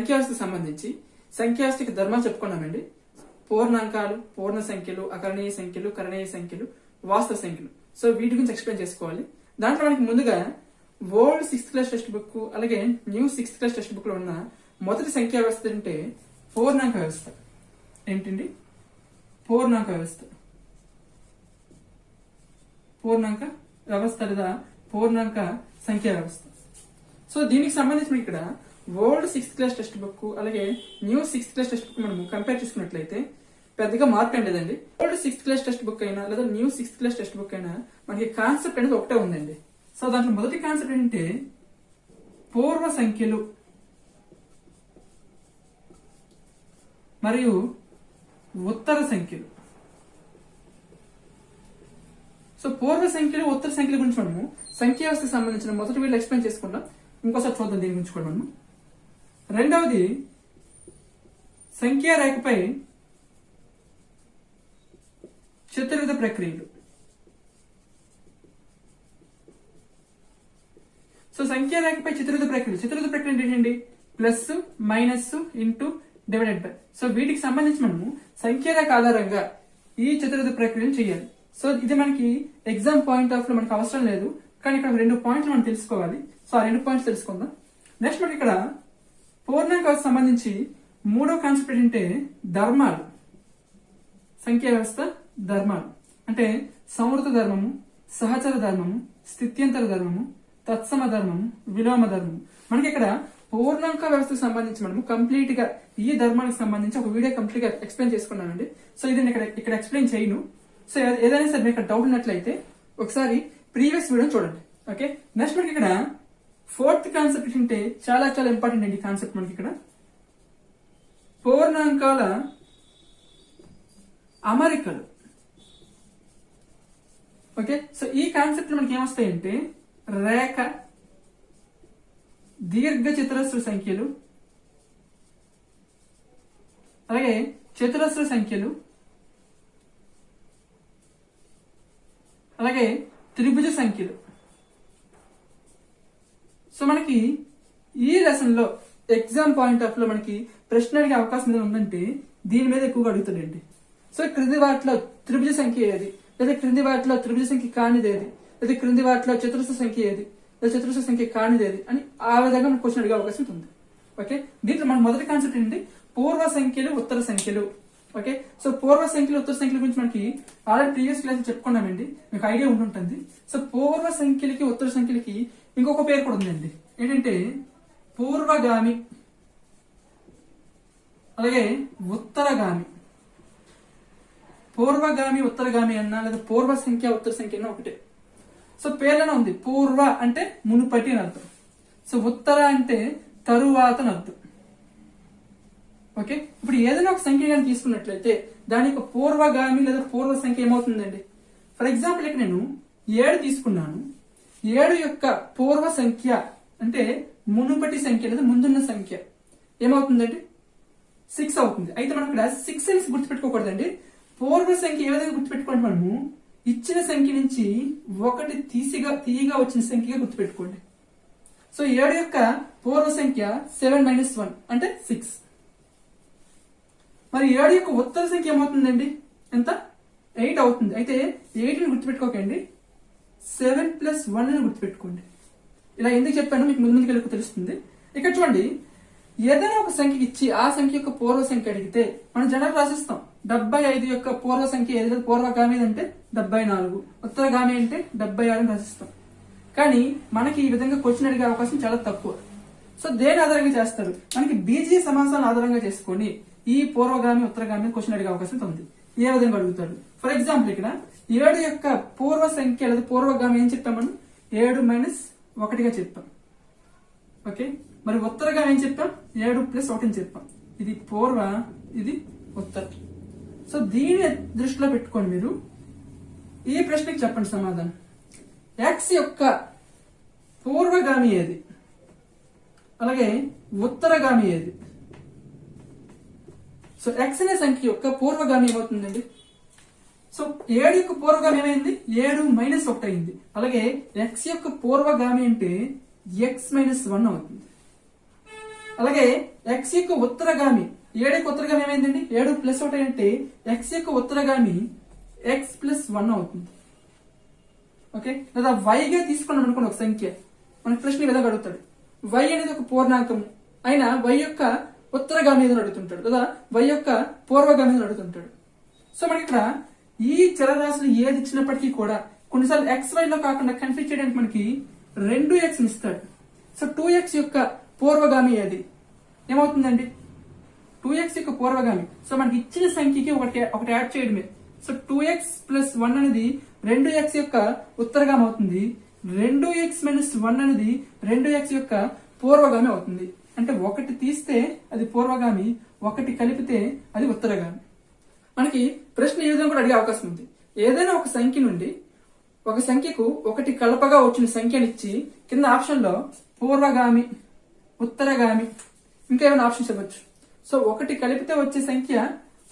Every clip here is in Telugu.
సంఖ్యావస్థకు సంబంధించి సంఖ్యావస్థకి ధర్మాలు చెప్పుకున్నామండి. పూర్ణాంకాలు, పూర్ణ సంఖ్యలు, అకరణీయ సంఖ్యలు, కరణీయ సంఖ్యలు, వాస్తవ సంఖ్యలు. సో వీటి గురించి ఎక్స్ప్లెయిన్ చేసుకోవాలి. దాంట్లో మనకి ముందుగా old 6th class textbook అలాగే new 6th class textbook లో ఉన్న మొదటి సంఖ్యా వ్యవస్థ అంటే పూర్ణాంక వ్యవస్థ. ఏంటండి? పూర్ణాంక వ్యవస్థ. పూర్ణాంక వ్యవస్థ లేదా పూర్ణాంక సంఖ్యా వ్యవస్థ. సో దీనికి సంబంధించి ఇక్కడ old 6th class textbook అలాగే new 6th class textbook మనం కంపేర్ చేసుకున్నట్లయితే పెద్దగా మార్పు ఏం లేదండి. Old 6th class text book అయినా లేదా new 6th class text book అయినా మనకి కాన్సెప్ట్ అనేది ఒకటే ఉందండి. సో దాంట్లో మొదటి కాన్సెప్ట్ ఏంటంటే పూర్వ సంఖ్యలు మరియు ఉత్తర సంఖ్యలు. సో పూర్వ సంఖ్యలు, ఉత్తర సంఖ్యల గురించి మనము సంఖ్యా వ్యవస్థకు సంబంధించిన మొదటి వీళ్ళు ఎక్స్ప్లెయిన్ చేసుకుంటాం. ఇంకోసారి చూద్దాం దీని గురించి కూడా మనము. రెండవది సంఖ్యా రేఖపై చతుర్విధ ప్రక్రియలు. సో సంఖ్యా రేఖపై చతుర్విధ ప్రక్రియలు. చతుర్విధ ప్రక్రియ ఏంటండి? Plus, minus, into, divided by. So వీటికి సంబంధించి మనము సంఖ్యా రేఖ ఆధారంగా ఈ చతుర్విధ ప్రక్రియను చేయాలి. సో ఇది మనకి ఎగ్జామ్ పాయింట్ ఆఫ్ లో మనకు అవసరం లేదు, కానీ ఇక్కడ 2 పాయింట్లు మనం తెలుసుకోవాలి. సో ఆ 2 పాయింట్స్ తెలుసుకుందాం. నెక్స్ట్ మనకి ఇక్కడ పూర్ణాంకాలకు సంబంధించి మూడో కాన్సెప్ట్ ఏంటంటే ధర్మాలు. సంఖ్యా వ్యవస్థ ధర్మాలు అంటే సంవృత ధర్మము, సహచర ధర్మము, స్థిత్యంతర ధర్మము, తత్సమ ధర్మము, విలోమ ధర్మము. మనకి ఇక్కడ పూర్ణాంక వ్యవస్థకు సంబంధించి మనము కంప్లీట్ గా ఈ ధర్మానికి సంబంధించి ఒక వీడియో కంప్లీట్ గా ఎక్స్ప్లెయిన్ చేసుకున్నానండి. సో ఇది ఇక్కడ ఎక్స్ప్లెయిన్ చేయను. సో ఏదైనా సరే మీకు డౌట్ ఉన్నట్లయితే ఒకసారి ప్రీవియస్ వీడియో చూడండి. ఓకే. నెక్స్ట్ మనకి ఇక్కడ 4th కాన్సెప్ట్ అంటే చాలా చాలా ఇంపార్టెంట్ అండి. కాన్సెప్ట్ మనకి ఇక్కడ పూర్ణాంకాల అమరికలు. ఓకే. సో ఈ కాన్సెప్ట్ మనకి ఏమొస్తాయంటే రేఖ, దీర్ఘ చతురస్ర సంఖ్యలు, అలాగే చతురస్ర సంఖ్యలు, అలాగే త్రిభుజ సంఖ్యలు. సో మనకి ఈ లెసన్ లో ఎగ్జామ్ పాయింట్ ఆఫ్ లో మనకి ప్రశ్న అడిగే అవకాశం ఉందంటే దీని మీద ఎక్కువగా అడుగుతాడండి. సో క్రింది వాటిలో త్రిభుజ సంఖ్య ఏది, లేదా క్రింది వాటిలో త్రిభుజ సంఖ్య కానిది ఏది, లేదా క్రింది వాటిలో చతురస్ర సంఖ్య ఏది, లేదా చతురస్ర సంఖ్య కానిది ఏది అని ఆ విధంగా మనకు క్వశ్చన్ అడిగే అవకాశం ఉంది. ఓకే. దీంట్లో మన మొదటి కాన్సెప్ట్ ఏంటి? పూర్వ సంఖ్యలు, ఉత్తర సంఖ్యలు. ఓకే. సో పూర్వ సంఖ్యలు, ఉత్తర సంఖ్యల గురించి మనకి ఆల్రెడీ ప్రీవియస్ క్లాస్ చెప్పుకున్నామండి, మీకు ఐడియా ఉంటుంటుంది. సో పూర్వ సంఖ్యలకి, ఉత్తర సంఖ్యలకి ఇంకొక పేరు కూడా ఉందండి. ఏంటంటే పూర్వగామి అలాగే ఉత్తరగామి. పూర్వగామి, ఉత్తరగామి అన్నా లేదా పూర్వ సంఖ్య, ఉత్తర సంఖ్య అన్నా ఒకటే. సో పేర్లోనే ఉంది. పూర్వ అంటే మునుపటి అని అర్థం. సో ఉత్తర అంటే తరువాత అని అర్థం. ఓకే. ఇప్పుడు ఏదైనా ఒక సంఖ్య కానీ తీసుకున్నట్లయితే దాని యొక్క పూర్వగామి లేదా పూర్వ సంఖ్య ఏమవుతుందండి? ఫర్ ఎగ్జాంపుల్ ఇక్కడ నేను 7 తీసుకున్నాను. 7 యొక్క పూర్వ సంఖ్య అంటే మునుపటి సంఖ్య లేదా ముందున్న సంఖ్య ఏమవుతుందండి? 6 అవుతుంది. అయితే మనం ఇక్కడ 6 అని గుర్తుపెట్టుకోకూడదండి. పూర్వ సంఖ్య ఏ విధంగా గుర్తుపెట్టుకోండి? మనము ఇచ్చిన సంఖ్య నుంచి 1 తీయగా వచ్చిన సంఖ్యగా గుర్తుపెట్టుకోండి. సో 7 యొక్క పూర్వ సంఖ్య 7 - 1 అంటే 6. మరి 7 యొక్క ఉత్తర సంఖ్య ఏమవుతుందండి? ఎంత? 8 అవుతుంది. అయితే 8ని గుర్తుపెట్టుకోకండి, 7 + 1 అని గుర్తుపెట్టుకోండి. ఇలా ఎందుకు చెప్పానో మీకు ముందుకు తెలుస్తుంది. ఇక్కడ చూడండి, ఏదైనా ఒక సంఖ్య ఇచ్చి ఆ సంఖ్య యొక్క పూర్వ సంఖ్య అడిగితే మనం జనరల్ రాసిస్తాం. 75 యొక్క పూర్వ సంఖ్య ఏది? పూర్వగామి అంటే 74, ఉత్తరగామి అంటే 76 అని రాసిస్తాం. కానీ మనకి ఈ విధంగా క్వశ్చన్ అడిగే అవకాశం చాలా తక్కువ. సో దేని ఆధారంగా చేస్తారు? మనకి బీజీయ సమాసాలను ఆధారంగా చేసుకొని ఈ పూర్వగామి, ఉత్తరగామి క్వశ్చన్ అడిగే అవకాశం ఉంది. ఏ విధంగా అడుగుతాడు? ఫర్ ఎగ్జాంపుల్ ఇక్కడ 7 యొక్క పూర్వ సంఖ్య లేదా పూర్వగామి ఏం చెప్పాం మనం? 7 - 1గా చెప్పాం. ఓకే. మరి ఉత్తరగా ఏం చెప్పాం? 7 + 1 అని చెప్పాం. ఇది పూర్వ, ఇది ఉత్తర. సో దీన్ని దృష్టిలో పెట్టుకోండి. మీరు ఈ ప్రశ్నకి చెప్పండి సమాధానం. X యొక్క పూర్వగామి ఏది, అలాగే ఉత్తరగామి ఏది? సో X అనే సంఖ్య యొక్క పూర్వగామి ఏమవుతుందండి? సో 7 యొక్క పూర్వగామి ఏమైంది? 7 - 1 అయింది. అలాగే X యొక్క పూర్వగామి అంటే X - 1 అవుతుంది. అలాగే ఎక్స్ యొక్క ఉత్తరగామి 7 యొక్క ఉత్తరగామి ఏమైందండి 7 ప్లస్ 1 అంటే ఎక్స్ యొక్క ఉత్తరగామి ఎక్స్ ప్లస్ 1 అవుతుంది. ఓకే, లేదా వైగా తీసుకున్నాం అనుకోండి ఒక సంఖ్య, మనకి ప్రశ్న ఈ విధంగా అడుగుతాడు. వై అనేది ఒక పూర్ణాంకము అయినా వై యొక్క ఉత్తరగామి ఏదో అడుగుతుంటాడు, లేదా వై యొక్క పూర్వగామి ఏదో అడుగుతుంటాడు. సో మనకి ఇక్కడ ఈ చరరాశులు ఏది ఇచ్చినప్పటికీ కూడా కొన్నిసార్లు ఎక్స్ వై లో కాకుండా కన్ఫ్యూజ్ చేయడానికి మనకి 2x ఇస్తాడు. సో 2x యొక్క పూర్వగామి ఏది ఏమవుతుందండి 2x యొక్క పూర్వగామి. సో మనకి ఇచ్చిన సంఖ్యకి ఒకటి యాడ్ చేయడమే. సో 2x ప్లస్ 1 అనేది 2x యొక్క ఉత్తరగామి అవుతుంది. 2x మైనస్ 1 అనేది 2x యొక్క పూర్వగామి అవుతుంది. అంటే ఒకటి తీస్తే అది పూర్వగామి, ఒకటి కలిపితే అది ఉత్తరగామి. మనకి ప్రశ్న ఈ విధంగా కూడా అడిగే అవకాశం ఉంది. ఏదైనా ఒక సంఖ్య నుండి ఒక సంఖ్యకు ఒకటి కలపగా వచ్చిన సంఖ్యనిచ్చి కింద ఆప్షన్ లో పూర్వగామి, ఉత్తరగామి ఇంకా ఏమైనా ఆప్షన్స్ ఇవ్వచ్చు. సో ఒకటి కలిపితే వచ్చే సంఖ్య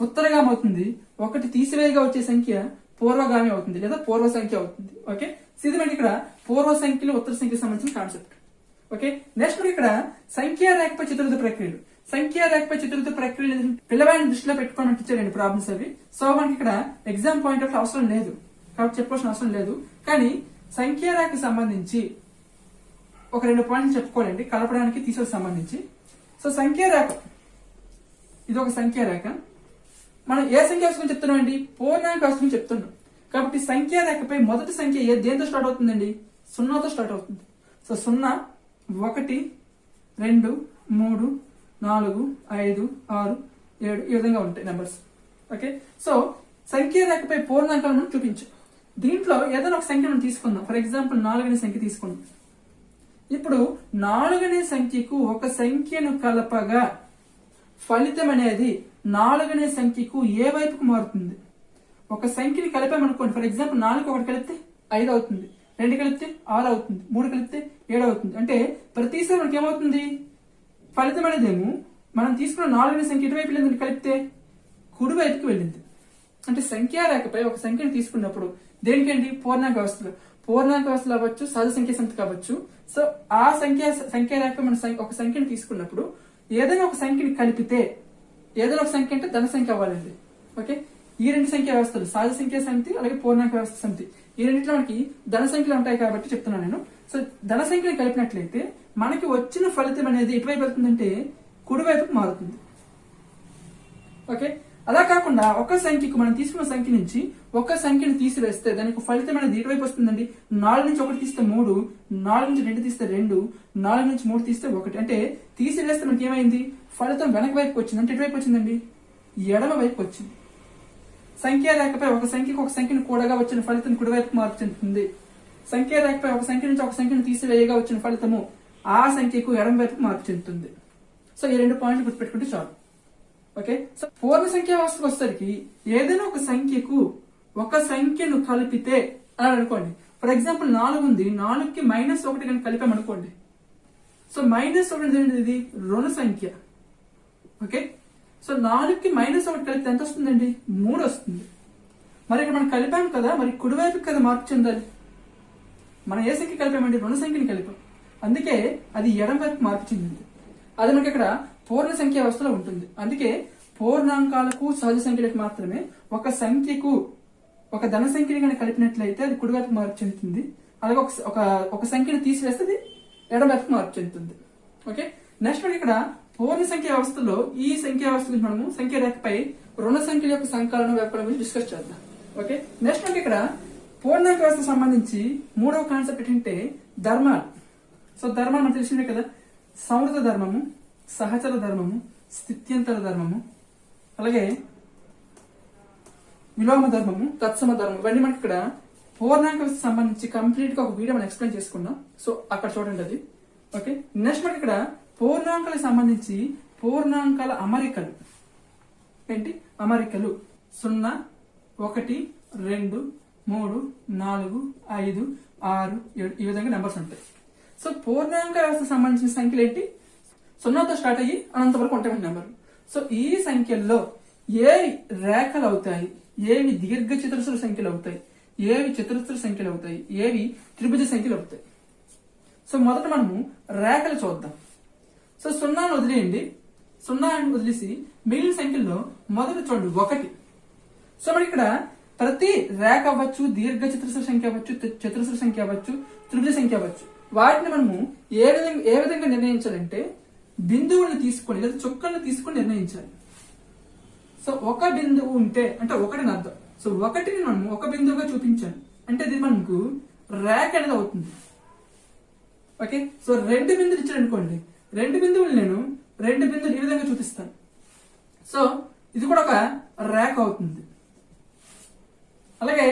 ఉత్తరగామి అవుతుంది, ఒకటి తీసివేయగా వచ్చే సంఖ్య పూర్వగామి అవుతుంది లేదా పూర్వ సంఖ్య అవుతుంది. ఓకే, సో ఇది మనకి ఇక్కడ పూర్వ సంఖ్యలు ఉత్తర సంఖ్యకు సంబంధించిన కాన్సెప్ట్. ఓకే, నెక్స్ట్ మనకి ఇక్కడ సంఖ్యా రేఖపై చతుర్థ ప్రక్రియలు. సంఖ్యా రేఖపై చతుర్థ ప్రక్రియలు పిల్లవాడిని దృష్టిలో పెట్టుకోవడం ఇచ్చారండి ప్రాబ్లమ్స్ అవి. సో మనకి ఇక్కడ ఎగ్జామ్ పాయింట్ ఆఫ్ అవసరం లేదు కాబట్టి చెప్పాల్సిన అవసరం లేదు. కానీ సంఖ్యా రేఖకు సంబంధించి ఒక 2 పాయింట్లు చెప్పుకోవాలండి కలపడానికి తీసుకోవడానికి సంబంధించి. సో సంఖ్యా రేఖ ఇది ఒక సంఖ్యా రేఖ. మనం ఏ సంఖ్య వస్తుందని చెప్తున్నాం అండి పూర్ణాంక వస్తుందని చెప్తున్నాం. కాబట్టి సంఖ్యా రేఖపై మొదటి సంఖ్య దేంతో స్టార్ట్ అవుతుందండి 0తో స్టార్ట్ అవుతుంది. సో 0, 1, 2, 3, 4, 5, 6, 7 ఈ విధంగా ఉంటాయి నెంబర్స్. ఓకే, సో సంఖ్యా రేఖపై పూర్ణాంకాలను మనం చూపించాం. దీంట్లో ఏదైనా ఒక సంఖ్య మనం తీసుకుందాం. ఫర్ ఎగ్జాంపుల్ 4 అనే సంఖ్య తీసుకుందాం. ఇప్పుడు 4 అనే సంఖ్యకు ఒక సంఖ్యను కలపగా ఫలితం అనేది 4 అనే సంఖ్యకు ఏ వైపుకు మారుతుంది? ఒక సంఖ్యని కలిపామనుకోండి. ఫర్ ఎగ్జాంపుల్ 4 ఒకటి కలిపితే 5 అవుతుంది, 2 కలిపితే 6 అవుతుంది, 3 కలిపితే 7 అవుతుంది. అంటే ప్రతిసారి మనకి ఏమవుతుంది ఫలితం అనేదేమో మనం తీసుకున్న 4 అనే సంఖ్య ఎటువైపు వెళ్ళింది కలిపితే కుడి వైపుకి వెళ్ళింది. అంటే సంఖ్యా రేఖపై ఒక సంఖ్యను తీసుకున్నప్పుడు దేనికండి పూర్ణాంక వ్యవస్థలు, పూర్ణాంక వ్యవస్థలు అవ్వచ్చు, సహజ సంఖ్య సమితి కావచ్చు. సో ఆ సంఖ్యా రేఖపై మనం ఒక సంఖ్యను తీసుకున్నప్పుడు ఏదైనా ఒక సంఖ్యని కలిపితే ఏదైనా ఒక సంఖ్య అంటే ధన సంఖ్య అవ్వాలండి. ఓకే, ఈ 2 సంఖ్యా వ్యవస్థలు సహజ సంఖ్యా సమితి అలాగే పూర్ణాంక వ్యవస్థ సమితి ఈ రెండింటిలో మనకి ధన సంఖ్యలు ఉంటాయి కాబట్టి చెప్తున్నాను నేను. సో ధన సంఖ్యను కలిపినట్లయితే మనకి వచ్చిన ఫలితం అనేది ఎటువైపు వెళ్తుందంటే కుడివైపుకు మారుతుంది. ఓకే, అలా కాకుండా ఒక సంఖ్యకు మనం తీసుకున్న సంఖ్య నుంచి ఒక సంఖ్యను తీసివేస్తే దానికి ఫలితం అనేది ఎటువైపు వస్తుందండి 4 నుంచి 1 తీస్తే 3, 4 నుంచి 2 తీస్తే 2, 4 నుంచి 3 తీస్తే 1. అంటే తీసివేస్తే మనకి ఏమైంది ఫలితం వెనక వైపుకి వచ్చింది. అంటే ఎటువైపు వచ్చిందండి ఎడమ వైపు వచ్చింది. సంఖ్యా రేఖపై ఒక సంఖ్యకు ఒక సంఖ్యను కూడగా వచ్చిన ఫలితం కుడివైపుకు మార్పు చెందుతుంది. సంఖ్యా రేఖపై ఒక సంఖ్య నుంచి ఒక సంఖ్యను తీసివేయగా వచ్చిన ఫలితము ఆ సంఖ్యకు ఎడమ వైపుకు మార్పు చెందుతుంది. సో ఈ 2 పాయింట్లు గుర్తుపెట్టుకుంటే చాలు. ఓకే, సో పూర్ణ సంఖ్యా వ్యవస్థకు వచ్చేసరికి ఏదైనా ఒక సంఖ్యకు ఒక సంఖ్యను కలిపితే అని అనుకోండి. ఫర్ ఎగ్జాంపుల్ 4 ఉంది, 4కి -1 కనుక కలిపామనుకోండి. సో -1 ఇది రుణ సంఖ్య. ఓకే, సో 4కి -1 కలిపితే ఎంత వస్తుందండి 3 వస్తుంది. మరి ఇక్కడ మనం కలిపాము కదా, మరి కుడివైపుకి కదా మార్పు చెందాలి. మనం ఏ సంఖ్య కలిపామండి రుణ సంఖ్యని కలిపాం, అందుకే అది ఎడమ వైపు మార్పు చెందింది. అది మనకి ఇక్కడ పూర్ణ సంఖ్యా వ్యవస్థలో ఉంటుంది. అందుకే పూర్ణాంకాలకు సహజ సంఖ్యలకు మాత్రమే ఒక సంఖ్యకు ఒక ధన సంఖ్యని కనుక కలిపినట్లయితే అది కుడివైపు మార్పు చెందుతుంది. అలాగే ఒక సంఖ్యను తీసివేస్తే అది ఎడమవైపు మార్పు చెందుతుంది. ఓకే, నెక్స్ట్ మనకి ఇక్కడ పూర్ణ సంఖ్యా వ్యవస్థలో ఈ సంఖ్యా వ్యవస్థ గురించి మనము సంఖ్యా రేఖపై రుణ సంఖ్యల యొక్క సంకలనం వ్యాపారం గురించి డిస్కస్ చేద్దాం. ఓకే, నెక్స్ట్ మనకి ఇక్కడ పూర్ణాంక వ్యవస్థకు సంబంధించి 3వ కాన్సెప్ట్ ఏంటంటే ధర్మాలు. సో ధర్మాలు మనకు తెలిసిందే కదా, సంవృత ధర్మము, సహచర ధర్మము, స్థిత్యంతర ధర్మము, అలాగే విలోమ ధర్మము, తత్సమ ధర్మం. ఇవన్నీ మనకి ఇక్కడ పూర్ణాంక వ్యవస్థకు సంబంధించి కంప్లీట్ గా ఒక వీడియో మనం ఎక్స్ప్లెయిన్ చేసుకున్నాం. సో అక్కడ చూడండి అది. ఓకే, నెక్స్ట్ మనకి ఇక్కడ పూర్ణాంకాలకు సంబంధించి పూర్ణాంకాల అమరికలు ఏంటి అమరికలు 0, 1, 2, 3, 4, 5, 6, 7 ఈ విధంగా నెంబర్స్ ఉంటాయి. సో పూర్ణాంక వ్యవస్థకు సంబంధించిన సంఖ్యలు ఏంటి 0తో స్టార్ట్ అయ్యి అనంత వరకు ఉంటాయి నెంబర్లు. సో ఈ సంఖ్యల్లో ఏవి రేఖలు అవుతాయి, ఏవి దీర్ఘ చతురస్ర సంఖ్యలు అవుతాయి, ఏవి చతురస్ర సంఖ్యలు అవుతాయి, ఏవి త్రిభుజ సంఖ్యలు అవుతాయి. సో మొదట మనము రేఖలు చూద్దాం. సో 0 వదిలేయండి, 0 వదిలేసి మిగిలిన సంఖ్యల్లో మొదటి చూడండి 1. సో మనకి ఇక్కడ ప్రతి రేఖ అవ్వచ్చు, దీర్ఘ చతురస్ర సంఖ్య అవ్వచ్చు, చతురస్ర సంఖ్య అవ్వచ్చు, త్రిభుజ సంఖ్య అవ్వచ్చు, వాటిని మనము ఏ విధంగా నిర్ణయించాలంటే బిందువులను తీసుకొని లేదా చుక్కలను తీసుకొని నిర్ణయించాలి. సో ఒక బిందువు ఉంటే అంటే 1 అర్థం. సో 1ని మనము ఒక బిందువుగా చూపించాలి అంటే ఇది మనకు రేఖ అనేది అవుతుంది. ఓకే, సో 2 బిందువులు ఇచ్చారు అనుకోండి, 2 బిందువులు నేను 2 బిందువులు ఈ విధంగా చూపిస్తాను. సో ఇది కూడా ఒక రేఖ అవుతుంది. అలాగే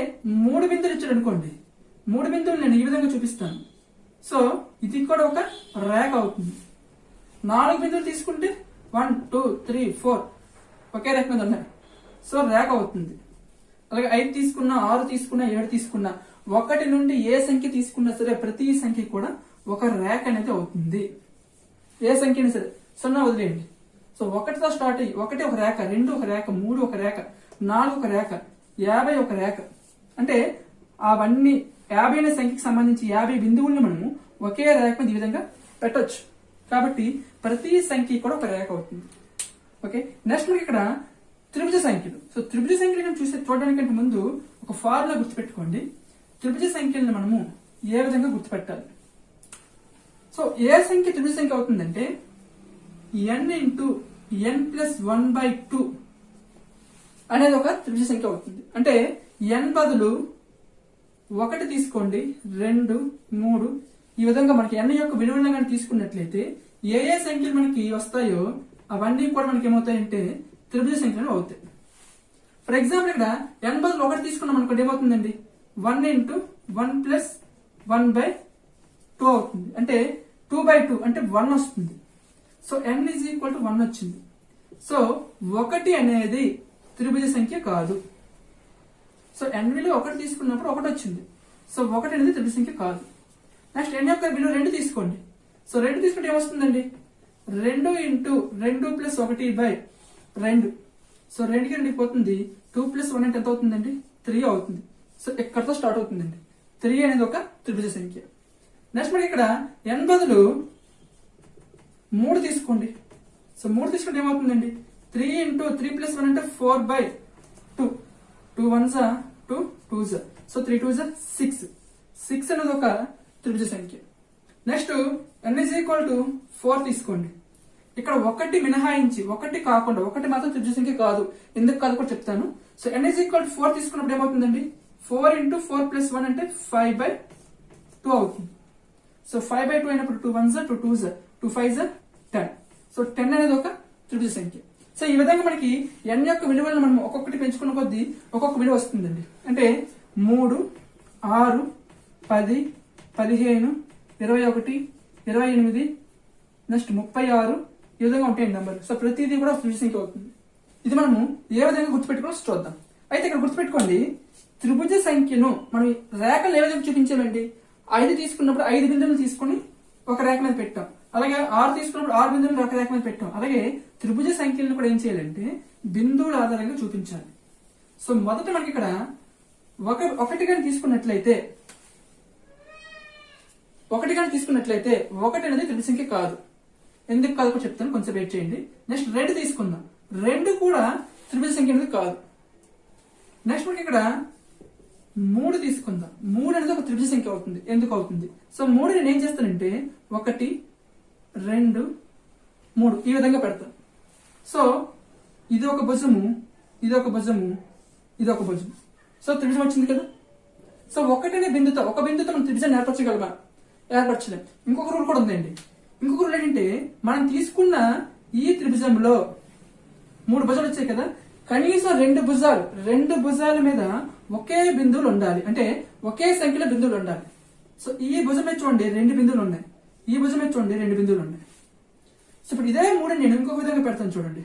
3 బిందువులు ఇచ్చాడు అనుకోండి, 3 బిందువులు నేను ఈ విధంగా చూపిస్తాను. సో ఇది కూడా ఒక రేఖ అవుతుంది. 4 బిందువులు తీసుకుంటే 1 2 3 4 ఒకే రేఖ మీద ఉన్నాయి. సో రేఖ అవుతుంది. అలాగే 5 తీసుకున్నా, 6 తీసుకున్నా, 7 తీసుకున్నా, 1 నుండి ఏ సంఖ్య తీసుకున్నా సరే ప్రతి సంఖ్య కూడా ఒక రేఖ అనేది అవుతుంది. ఏ సంఖ్య అయినా సరే 0 వదిలేయండి. సో 1తో స్టార్ట్ అయ్యి 1 ఒక రేఖ, 2 ఒక రేఖ, 3 ఒక రేఖ, 4 ఒక రేఖ, 50 ఒక రేఖ. అంటే అవన్నీ 50 అనే సంఖ్యకి సంబంధించి 50 బిందువుల్ని మనము ఒకే రేఖ మీద ఈ విధంగా పెట్టొచ్చు. కాబట్టి ప్రతి సంఖ్య కూడా ఒక రేఖ అవుతుంది. ఓకే, నెక్స్ట్ మనకి ఇక్కడ త్రిభుజ సంఖ్యలు. సో త్రిభుజ సంఖ్యలను చూడడానికంటే ముందు ఒక ఫార్ములా గుర్తుపెట్టుకోండి. త్రిభుజ సంఖ్యలను మనము ఏ విధంగా గుర్తుపెట్టాలి? సో ఏ సంఖ్య త్రిభుజ సంఖ్య అవుతుందంటే n ఇంటూ n ప్లస్ 1/2 అనేది ఒక త్రిభుజ సంఖ్య అవుతుంది. అంటే n బదులు 1 తీసుకోండి, 2 3 ఈ విధంగా మనకి n యొక్క విలువలను కానీ తీసుకున్నట్లయితే ఏ సంఖ్యలు మనకి వస్తాయో అవన్నీ కూడా మనకి ఏమవుతాయంటే త్రిభుజ సంఖ్యలు అవుతాయి. ఫర్ ఎగ్జాంపుల్ ఇక్కడ n బదులు 1 తీసుకున్నాం అనుకోండి, ఏమవుతుందండి 1 ఇంటూ 1 ప్లస్ 1/2 అవుతుంది. అంటే 2/2 అంటే 1 వస్తుంది. So n is equal to 1 వచ్చింది. సో 1 అనేది త్రిభుజ సంఖ్య కాదు. సో n విలువ 1 తీసుకున్నప్పుడు 1 వచ్చింది. సో 1 అనేది త్రిభుజ సంఖ్య కాదు. నెక్స్ట్ n యొక్క విలువ 2 తీసుకోండి. సో 2 తీసుకుంటే ఏమొస్తుందండి 2 ఇంటూ 2 ప్లస్ 1/2. సో 2కి 2 పోతుంది. 2 ప్లస్ 1 అంటే ఎంత అవుతుందండి 3 అవుతుంది. సో ఎక్కడితో స్టార్ట్ అవుతుందండి 3 అనేది ఒక త్రిభుజ సంఖ్య. నెక్స్ట్ మనకి ఇక్కడ n బదులు 3 తీసుకోండి. సో 3 తీసుకుంటే ఏమవుతుందండి 3 ఇంటూ 3 ప్లస్ 1 అంటే 4/2. 2 1s 2 2s. So 3 2s 6. 6 అనేది ఒక త్రిభుజ సంఖ్య. Next n is equal to 4 తీసుకోండి. ఇక్కడ 1 మినహాయించి 1 కాకుండా 1 మాత్రం త్రిభుజ సంఖ్య కాదు. ఎందుకు కాదు కూడా చెప్తాను. So n is equal to 4 తీసుకున్నప్పుడు ఏమవుతుందండి 4 ఇంటూ 4 ప్లస్ 1 అంటే 5/2 అవుతుంది. సో 5/2 అయినప్పుడు 2 1s 2 2s 2 5s 10. సో 10 అనేది ఒక త్రిభుజ సంఖ్య. సో ఈ విధంగా మనకి n యొక్క విలువలను మనం ఒక్కొక్కటి పెంచుకున్న కొద్దీ ఒక్కొక్క విలువ వస్తుందండి. అంటే 3 6 10 15 21 28 నెక్స్ట్ 36 ఈ విధంగా ఉంటాయండి నెంబర్. సో ప్రతిదీ కూడా త్రిభుజ సంఖ్య అవుతుంది. ఇది మనము ఏ విధంగా గుర్తుపెట్టుకోవాలో చూద్దాం. అయితే ఇక్కడ గుర్తుపెట్టుకోండి, త్రిభుజ సంఖ్యను మనం రేఖలు ఏ విధంగా చూపించామండి 5 తీసుకున్నప్పుడు 5 బిందువులు తీసుకుని ఒక రేఖ మీద పెట్టాం. అలాగే 6 తీసుకున్నప్పుడు 6 బిందువులు ఒక రేఖ మీద పెట్టాం. అలాగే త్రిభుజ సంఖ్యలను కూడా ఏం చేయాలంటే బిందువుల ఆధారంగా చూపించాలి. సో మొదట మనకి ఇక్కడ ఒకటి కానీ తీసుకున్నట్లయితే 1 అనేది త్రిభుజ సంఖ్య కాదు. ఎందుకు కాదు కూడా చెప్తాను, కొంచెం వెయిట్ చేయండి. నెక్స్ట్ 2 తీసుకుందాం. 2 కూడా త్రిభుజ సంఖ్య అనేది కాదు. నెక్స్ట్ మనకి ఇక్కడ 3 తీసుకుందాం. 3 అనేది ఒక త్రిభుజ సంఖ్య అవుతుంది. ఎందుకు అవుతుంది? సో 3 నేను ఏం చేస్తానంటే 1 2 3 ఈ విధంగా పెడతాను. సో ఇది ఒక భుజము, ఇది ఒక భుజము, ఇది ఒక భుజము. సో త్రిభుజం వచ్చింది కదా. సో ఒక బిందుతో మనం త్రిభుజాన్ని ఏర్పరచలేం. ఇంకొక రూల్ కూడా ఉందండి. ఇంకొక రూల్ ఏంటంటే మనం తీసుకున్న ఈ త్రిభుజంలో 3 భుజాలు వచ్చాయి కదా, కనీసం 2 భుజాల మీద ఒకే బిందువులు ఉండాలి. అంటే ఒకే సంఖ్యలో బిందువులు ఉండాలి. సో ఈ భుజం మీద చూడండి 2 బిందువులు ఉన్నాయి, ఈ భుజం మీద చూడండి 2 బిందువులు ఉన్నాయి. సో ఇప్పుడు ఇదే 3 నేను ఇంకొక విధంగా పెడతాను చూడండి.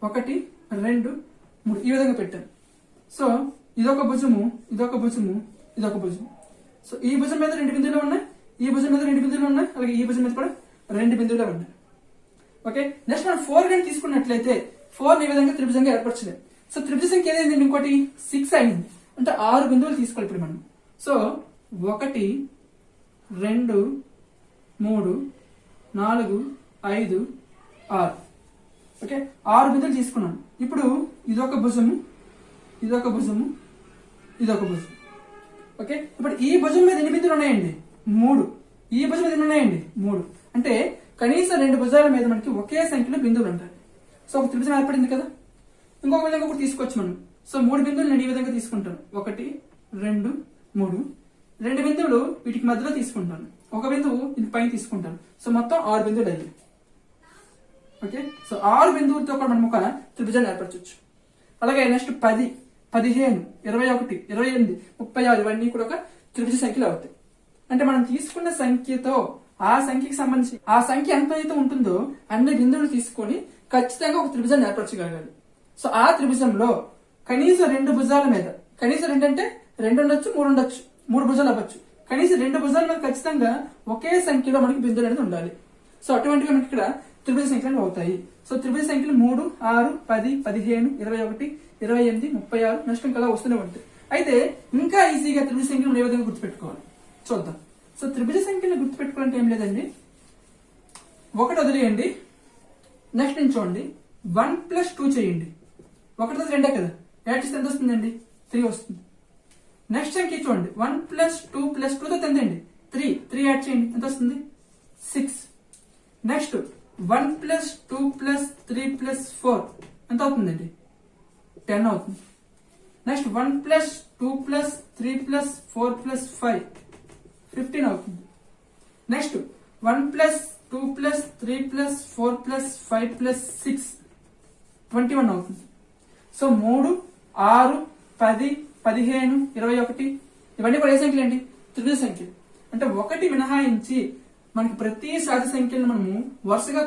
1 2 3 ఈ విధంగా పెట్టాను. సో ఇదొక భుజము, ఇదొక భుజము, ఇదొక భుజము. సో ఈ భుజం మీద 2 బిందువులు ఉన్నాయి, ఈ భుజం మీద 2 బిందువులు ఉన్నాయి, అలాగే ఈ భుజం మీద కూడా 2 బిందువులే ఉన్నాయి. ఓకే, నెక్స్ట్ మనం 4 కానీ తీసుకున్నట్లయితే 4 ఈ విధంగా త్రిభుజంగా ఏర్పరచలేదు. సో త్రిభుజ సంఖ్య ఏదైంది ఇంకోటి 6 అయింది. అంటే 6 బిందువులు తీసుకోవాలి ఇప్పుడు మనం. సో 1 2 3 4 5 6. ఓకే, 6 బిందువులు తీసుకున్నాను. ఇప్పుడు ఇదొక భుజము, ఇదొక భుజము, ఇదొక భుజం. ఓకే, ఇప్పుడు ఈ భుజం మీద ఎన్ని బిందువులు ఉన్నాయండి? 3. ఈ భుజం మీద ఎన్ని ఉన్నాయండి? 3. అంటే కనీసం 2 భుజాల మీద మనకి ఒకే సంఖ్యలో బిందువులు ఉంటాయి. సో ఒక త్రిభుజం ఏర్పడింది కదా. ఇంకొక విధంగా కూడా తీసుకోవచ్చు మనం. సో 3 బిందువులు నేను ఈ విధంగా తీసుకుంటాను. 1 2 3. 2 బిందువులు వీటికి మధ్యలో తీసుకుంటాను. ఒక బిందువు ఇది పైన తీసుకుంటాను. సో మొత్తం 6 బిందువులు అయ్యాయి. ఓకే, సో 6 బిందువులతో కూడా మనం ఒక త్రిభుజాన్ని ఏర్పరచవచ్చు. అలాగే నెక్స్ట్ 10 15 21 28 36 ఇవన్నీ కూడా ఒక త్రిభుజ సంఖ్యలు అవుతాయి. అంటే మనం తీసుకున్న సంఖ్యతో ఆ సంఖ్యకి సంబంధించి ఆ సంఖ్య ఎంత అయితే ఉంటుందో అన్ని బిందువులు తీసుకొని ఖచ్చితంగా ఒక త్రిభుజాన్ని ఏర్పరచగలగాలి. సో ఆ త్రిభుజంలో కనీసం 2 భుజాల మీద, కనీసం 2 అంటే 2 ఉండొచ్చు, 3 ఉండొచ్చు, 3 భుజాలు అవ్వచ్చు, కనీసం 2 భుజాల మీద ఖచ్చితంగా ఒకే సంఖ్యలో మనకి బిందువులు అనేది ఉండాలి. సో అటువంటివి మనకి ఇక్కడ త్రిభుజ సంఖ్యలు అవుతాయి. సో త్రిభుజ సంఖ్యలు 3 6 10 15 21 28 36 నెక్స్ట్ ఇంకా వస్తూనే ఉంటాయి. అయితే ఇంకా ఈజీగా త్రిభుజ సంఖ్యలు ఏ విధంగా గుర్తుపెట్టుకోవాలి చూద్దాం. సో త్రిభుజ సంఖ్యలు గుర్తుపెట్టుకోవాలంటే ఏం లేదండి, 1 వదిలేయండి. నెక్స్ట్ నుంచి చూడండి 1 + 2 చేయండి. 1 + 2 కదా, యాడ్ చేస్తే ఎంత వస్తుందండి? 3 వస్తుంది. నెక్స్ట్ సంఖ్య చూడండి 1 + 2 + 2 తో 10 అండి. 3 యాడ్ చేయండి, ఎంత వస్తుంది? 6. నెక్స్ట్ 1 + 2 + 3 + 4 ఎంత అవుతుందండి? 10 అవుతుంది. నెక్స్ట్ 1 + 2 + 3 + 4 + 5 15 అవుతుంది. నెక్స్ట్ 1 + 2 + 3 + 4 + 5 + 6 21 అవుతుంది. సో 3 6 10 15 21 ఇవన్నీ కూడా ఏ సంఖ్యలు అండి? త్రిభుజ సంఖ్యలు. అంటే 1 మినహాయించి మనకి ప్రతి సాధి సంఖ్యలను మనము వరుసగా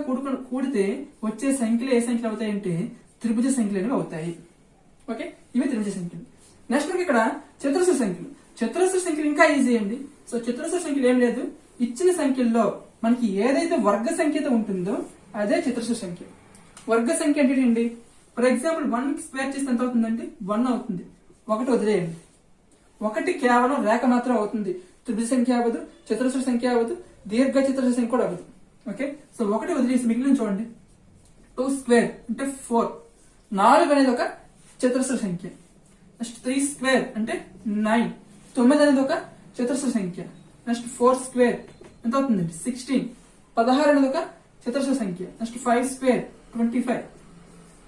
కూడితే వచ్చే సంఖ్యలు ఏ సంఖ్యలు అవుతాయంటే త్రిభుజ సంఖ్యలు అనేవి అవుతాయి. ఓకే, ఇవి త్రిభుజ సంఖ్యలు. నెక్స్ట్ మనకి ఇక్కడ చతురస్ర సంఖ్యలు. చతురస్ర సంఖ్యలు ఇంకా ఈజీ అండి. సో చతురస్ర సంఖ్యలు ఏం లేదు, ఇచ్చిన సంఖ్యల్లో మనకి ఏదైతే వర్గ సంఖ్యతో ఉంటుందో అదే చతురస్ర సంఖ్య. వర్గ సంఖ్య అంటే ఏంటి? ఫర్ ఎగ్జాంపుల్ 1 స్క్వేర్ చేస్తే ఎంత అవుతుందండి? 1 అవుతుంది. 1 వదిలేయండి. 1 కేవలం రేఖ మాత్రం అవుతుంది. త్రిభుజ సంఖ్య అవ్వదు, చతురస్ర సంఖ్య అవ్వదు, దీర్ఘ చతురస్ర సంఖ్య కూడా అవ్వదు. ఓకే, సో 1 వదిలేసి మిగిలిన చూడండి 2 స్క్వేర్ అంటే 4. 4 అనేది ఒక చతురస్ర సంఖ్య. నెక్స్ట్ 3 స్క్వేర్ అంటే 9. 9 అనేది ఒక చతురస్ర సంఖ్య. నెక్స్ట్ 4 స్క్వేర్ ఎంత అవుతుందండి? 16. 16 అనేది ఒక చతురస్ర సంఖ్య. Next 5 square 25.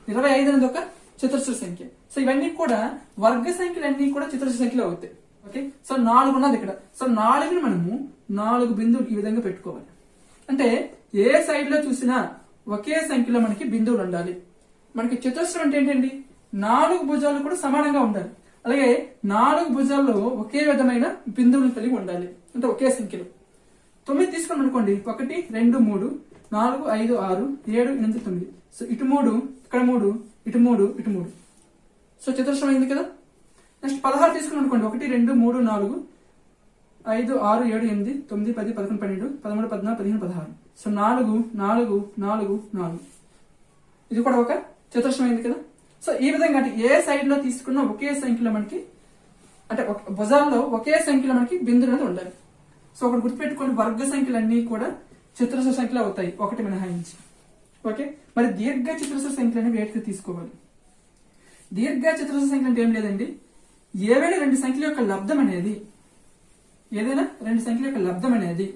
25 అనేది ఒక చతురస్ర సంఖ్య. సో ఇవన్నీ కూడా వర్గ సంఖ్యలు అన్ని కూడా చతురస్ర సంఖ్యలు అవుతాయి. ఓకే, సో 4 ఉన్నది ఇక్కడ. సో 4ని మనము 4 బిందువులు ఈ విధంగా పెట్టుకోవాలి. అంటే ఏ సైడ్ లో చూసినా ఒకే సంఖ్యలో మనకి బిందువులు ఉండాలి. మనకి చతురస్రం అంటే ఏంటండి? 4 భుజాలు కూడా సమానంగా ఉండాలి. అలాగే 4 భుజాల్లో ఒకే విధమైన బిందువులు కలిగి ఉండాలి, అంటే ఒకే సంఖ్యలో. 9 తీసుకున్నాం అనుకోండి, 1 2 3 4 5 6 7 8 9. సో ఇటు 3 ఇక్కడ 3 ఇటు 3 ఇటు 3. సో చతురస్రం అయింది కదా. నెక్స్ట్ 16 తీసుకున్నాం అనుకోండి, 1 2 3 4 5 6 7 8 9 10 11 12 13 14 15 16. సో 4 4 4 4. ఇది కూడా ఒక చతురస్రం అయింది కదా. సో ఈ విధంగా అంటే ఏ సైడ్ లో తీసుకున్న ఒకే సంఖ్యలో మనకి, అంటే భుజాల్లో ఒకే సంఖ్యలో మనకి బిందువులు అనేది ఉండాలి. సో ఒకటి గుర్తుపెట్టుకోండి, వర్గ సంఖ్యలన్నీ కూడా చతురస్ర సంఖ్యలు అవుతాయి 1 మినహాయించి. ఓకే, మరి దీర్ఘ చతురస్ర సంఖ్యలు అనేవి వేటికి తీసుకోవాలి? దీర్ఘ చతురస్ర సంఖ్యలు అంటే ఏం లేదండి, ఏవైనా 2 సంఖ్యల యొక్క లబ్ధం అనేది, ఏదైనా 2 సంఖ్యల యొక్క లబ్ధం అనేది,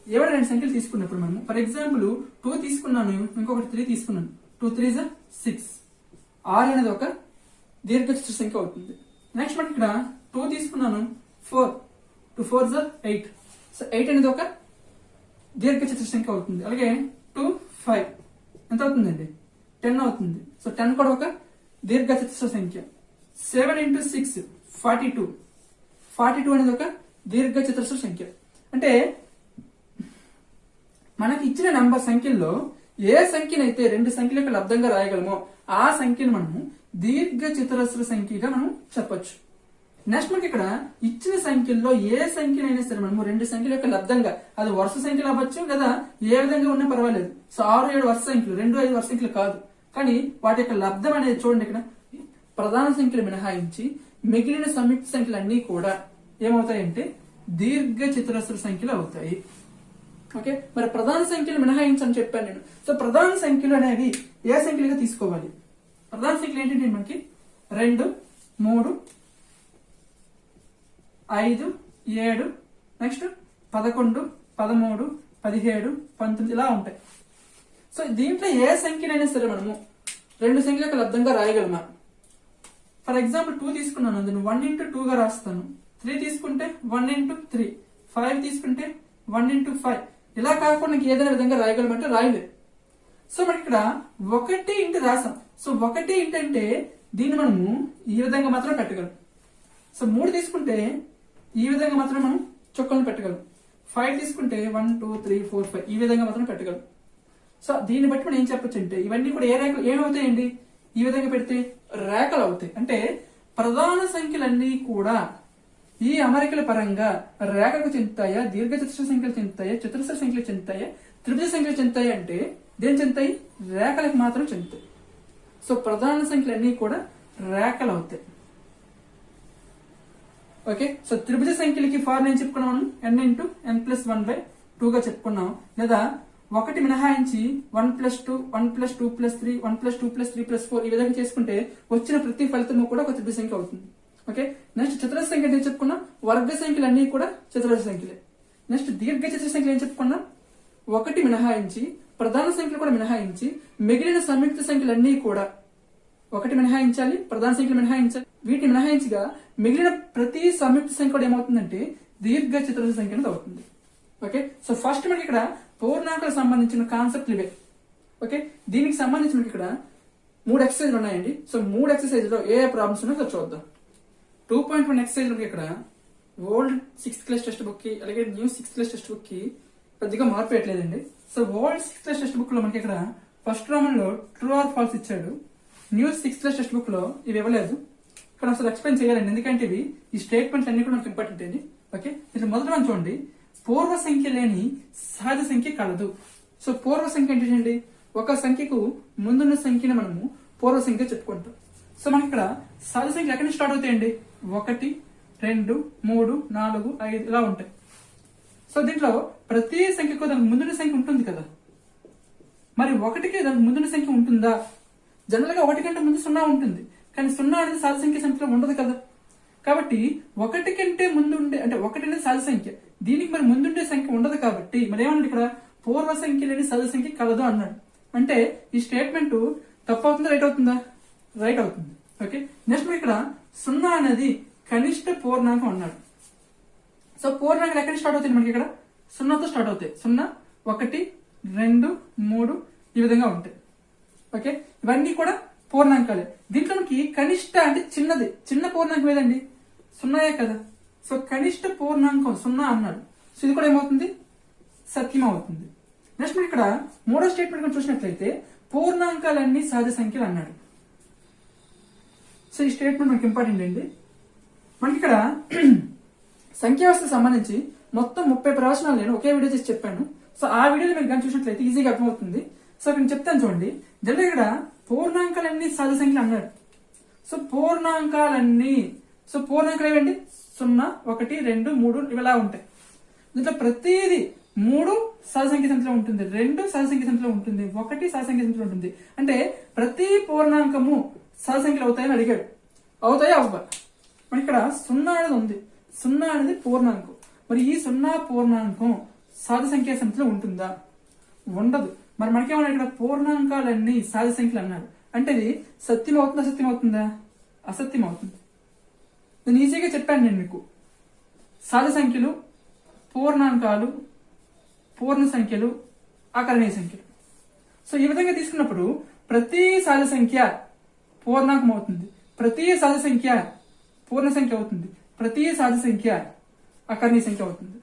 ఏవైనా 2 సంఖ్యలు తీసుకున్నప్పుడు మనం ఫర్ ఎగ్జాంపుల్ 2 తీసుకున్నాను, ఇంకొకటి 3 తీసుకున్నాను. 2 3 6. 6 అనేది ఒక దీర్ఘ చతురస్ర సంఖ్య అవుతుంది. నెక్స్ట్ మనకి ఇక్కడ 2 తీసుకున్నాను, 4 2 4 8. సో 8 అనేది ఒక దీర్ఘ చతురస్ర సంఖ్య అవుతుంది. అలాగే 2 5 ఎంత అవుతుందండి? 10 అవుతుంది. సో 10 కూడా ఒక దీర్ఘ చతురస్ర సంఖ్య. 7 × 6 42. 42 అనేది ఒక దీర్ఘ చతురస్ర సంఖ్య. అంటే మనకి ఇచ్చిన నంబర్ సంఖ్యల్లో ఏ సంఖ్యనైతే 2 సంఖ్యల యొక్క లబ్ధంగా రాయగలమో ఆ సంఖ్యను మనము దీర్ఘ చతురస్ర సంఖ్యగా మనం చెప్పొచ్చు. నెక్స్ట్ మనకి ఇక్కడ ఇచ్చిన సంఖ్యల్లో ఏ సంఖ్యనైనా సరే మనము 2 సంఖ్యల యొక్క లబ్ధంగా, అది వరుస సంఖ్యలు అవ్వచ్చు లేదా ఏ విధంగా ఉన్నా పర్వాలేదు. సో 6 7 వరుస సంఖ్యలు, 2 5 వరుస సంఖ్యలు కాదు. కానీ వాటి యొక్క లబ్ధం అనేది చూడండి, ఇక్కడ ప్రధాన సంఖ్యలు మినహాయించి మిగిలిన సంయుక్త సంఖ్యలు అన్ని కూడా ఏమవుతాయంటే దీర్ఘ చతురస్ర సంఖ్యలు అవుతాయి. ఓకే, మరి ప్రధాన సంఖ్యలు మినహాయించని చెప్పాను నేను. సో ప్రధాన సంఖ్యలు అనేవి ఏ సంఖ్యలుగా తీసుకోవాలి? ప్రధాన సంఖ్యలు ఏంటంటే మనకి 2, 3, 5, 7, నెక్స్ట్ 11, 13, 17, 19 ఇలా ఉంటాయి. సో దీంట్లో ఏ సంఖ్యనైనా సరే మనము 2 సంఖ్యలకు లబ్ధంగా రాయగలమా? ఫర్ ఎగ్జాంపుల్ 2 తీసుకున్నాను, అందులో 1 into 2 గా రాస్తాను. 3 తీసుకుంటే 1 into 3, 5 తీసుకుంటే 1 into 5. ఇలా కాకుండా ఏదైనా విధంగా రాయగలమంటే రాయలేదు. సో మనకి ఇక్కడ 1 ఇంటూ రాసాం. సో 1 ఇంటూ అంటే దీన్ని మనము ఈ విధంగా మాత్రం పెట్టగలం. సో 3 తీసుకుంటే ఈ విధంగా మాత్రం మనం చుక్కలను పెట్టగలం. 5 తీసుకుంటే 1, 2, 3, 4, 5 ఈ విధంగా మాత్రం పెట్టగలం. సో దీన్ని బట్టి మనం ఏం చెప్పొచ్చు అంటే ఇవన్నీ కూడా ఏ రేఖలు ఏమవుతాయండి? ఈ విధంగా పెడితే రేఖలు అవుతాయి. అంటే ప్రధాన సంఖ్యలన్నీ కూడా ఈ అమరికల పరంగా రేఖకు చెందుతాయా, దీర్ఘచతురస్ర సంఖ్యలు చెందుతాయా, చతురస్ర సంఖ్యలు చెందుతాయా, త్రిభుజ సంఖ్యలు చెందుతాయి అంటే దేని చెందుతాయి? రేఖలకు మాత్రం చెందుతాయి. సో ప్రధాన సంఖ్యలన్నీ కూడా రేఖలు అవుతాయి. ఓకే, సో త్రిభుజ సంఖ్యలకి ఫార్ములా ఏం చెప్పుకున్నాం మనం? n into n plus 1/2 గా చెప్పుకున్నాం. లేదా 1 మినహాయించి 1 plus 2, 1 plus 2 plus 3, 1 plus 2 plus 3 plus 4 ఈ విధంగా చేసుకుంటే వచ్చిన ప్రతి ఫలితము కూడా ఒక త్రిభుజ సంఖ్య అవుతుంది. ఓకే, నెక్స్ట్ చతురస్ర సంఖ్య ఏం చెప్పుకున్నాం? వర్గ సంఖ్యలు అన్ని కూడా చతురస్ర సంఖ్యలే. నెక్స్ట్ దీర్ఘ చతురస్ర సంఖ్యలు ఏం చెప్పుకున్నాం? 1 మినహాయించి ప్రధాన సంఖ్యలు కూడా మినహాయించి మిగిలిన సంయుక్త సంఖ్యలన్నీ కూడా 1 మినహాయించాలి, ప్రధాన సంఖ్యలు మినహాయించాలి. వీటిని మినహాయించగా మిగిలిన ప్రతి సంయుక్త సంఖ్య కూడా ఏమవుతుందంటే దీర్ఘ చతురస్ర సంఖ్య అనేది అవుతుంది. ఓకే, సో ఫస్ట్ మనకి ఇక్కడ పూర్ణాంకాలకు సంబంధించిన కాన్సెప్ట్లు ఇవే. ఓకే, దీనికి సంబంధించి మనకి ఇక్కడ 3 ఎక్సర్సైజ్లు ఉన్నాయండి. సో 3 ఎక్సర్సైజ్ లో ఏ ప్రాబ్లమ్స్ ఉన్నాయో చూద్దాం. 2.1 ఎక్సర్సైజ్ మనకి ఇక్కడ old 6th class text book కి అలాగే new 6th class text book కి పెద్దగా మార్పు పెట్టలేదండి. So old 6th class textbook లో మనకి ఇక్కడ ఫస్ట్ రోమన్ లో ట్రూ ఆర్ ఫాల్స్ ఇచ్చాడు. New 6th class textbook లో ఇవి ఇవ్వలేదు. ఇక్కడ అసలు ఎక్స్ప్లెయిన్ చేయాలండి, ఎందుకంటే ఇవి ఈ స్టేట్మెంట్స్ అన్ని కూడా మనకి ఇంపార్టెంట్ అండి. ఓకే, ఇది మొదటి మనం చూడండి, పూర్వ సంఖ్య లేని సహజ సంఖ్య కలదు. సో పూర్వ సంఖ్య ఏంటండి? ఒక సంఖ్యకు ముందున్న సంఖ్యని మనము పూర్వ సంఖ్య చెప్పుకుంటాం. సో మనకి ఇక్కడ సహజ సంఖ్యలు ఎక్కడి నుంచి స్టార్ట్ అవుతాయండి? 1, 2, 3, 4, 5 ఇలా ఉంటాయి. సో దీంట్లో ప్రతి సంఖ్యకు దానికి ముందున్న సంఖ్య ఉంటుంది కదా. మరి 1కి దానికి ముందున్న సంఖ్య ఉంటుందా? జనరల్ గా 1 కంటే ముందు 0 ఉంటుంది, కానీ 0 అనేది సహజ సంఖ్య సంఖ్యలో ఉండదు కదా. కాబట్టి 1 కంటే ముందు ఉండే అంటే 1 అనేది సహజ సంఖ్య, దీనికి మరి ముందుండే సంఖ్య ఉండదు. కాబట్టి మరి ఏమన్నాడు ఇక్కడ? పూర్వ సంఖ్య లేని సహజ సంఖ్య కలదు అన్నాడు. అంటే ఈ స్టేట్మెంట్ తప్పు అవుతుందా రైట్ అవుతుందా? రైట్ అవుతుంది. ఓకే, నెక్స్ట్ ఇక్కడ 0 అనేది కనిష్ట పూర్ణాంకం అన్నాడు. సో పూర్ణాంకాలు ఎక్కడ స్టార్ట్ అవుతాయి? మనకి ఇక్కడ 0తో స్టార్ట్ అవుతాయి. 0, 1, 2, 3 ఈ విధంగా ఉంటాయి. ఓకే, ఇవన్నీ కూడా పూర్ణాంకాలే. దీంట్లో మనకి కనిష్ట అంటే చిన్నది, చిన్న పూర్ణాంకం ఏదండి? 0 కదా. సో కనిష్ట పూర్ణాంకం 0 అన్నాడు. సో ఇది కూడా ఏమవుతుంది? సత్యం అవుతుంది. నెక్స్ట్ మనం ఇక్కడ మూడో స్టేట్మెంట్ చూసినట్లయితే పూర్ణాంకాలన్నీ సహజ సంఖ్యలు అన్నాడు. సో ఈ స్టేట్మెంట్ మనకి ఇంపార్టెంట్ అండి. మనకి ఇక్కడ సంఖ్యా వ్యవస్థకు సంబంధించి మొత్తం 30 ప్రవచనాలు నేను ఒకే వీడియో చేసి చెప్పాను. సో ఆ వీడియోలో మీరు కానీ చూసినట్లయితే ఈజీగా అర్థమవుతుంది. సో ఇక్కడ చెప్తాను చూడండి. జనరల్ ఇక్కడ పూర్ణాంకాలన్నీ సహజ సంఖ్యలు అన్నాడు. సో పూర్ణాంకాలన్నీ, సో పూర్ణాంకాలు ఏవండి? 0, 1, 2, 3 ఇవిలా ఉంటాయి. దీంట్లో ప్రతిదీ 3 సహజ సంఖ్య సంఖ్యలో ఉంటుంది, 2 సహజ సంఖ్య సంఖ్యలో ఉంటుంది, 1 సహజ సంఖ్య సంఖ్యలో ఉంటుంది. అంటే ప్రతి పూర్ణాంకము సహజ సంఖ్యలు అవుతాయని అడిగాడు. అవుతాయా? అవ్వ. మరి ఇక్కడ 0 అనేది ఉంది. 0 అనేది పూర్ణాంకం. మరి ఈ 0 పూర్ణాంకం సహజ సంఖ్యా సంఖ్యలో ఉంటుందా? ఉండదు. మరి మనకేమన్నా ఇక్కడ పూర్ణాంకాలన్నీ సహజ సంఖ్యలు అన్నాడు. అంటే ఇది సత్యం అవుతుందా అసత్యం అవుతుందా? అసత్యం అవుతుంది. నేను ఈజీగా చెప్పాను నేను మీకు. సహజ సంఖ్యలు, పూర్ణాంకాలు, పూర్ణ సంఖ్యలు, అకరణీయ సంఖ్యలు. సో ఈ విధంగా తీసుకున్నప్పుడు ప్రతి సహజ సంఖ్య పూర్ణాంకం అవుతుంది, ప్రతి సహజ సంఖ్య పూర్ణ సంఖ్య అవుతుంది, ప్రతి సహజ సంఖ్య అకరణీయ సంఖ్య అవుతుంది.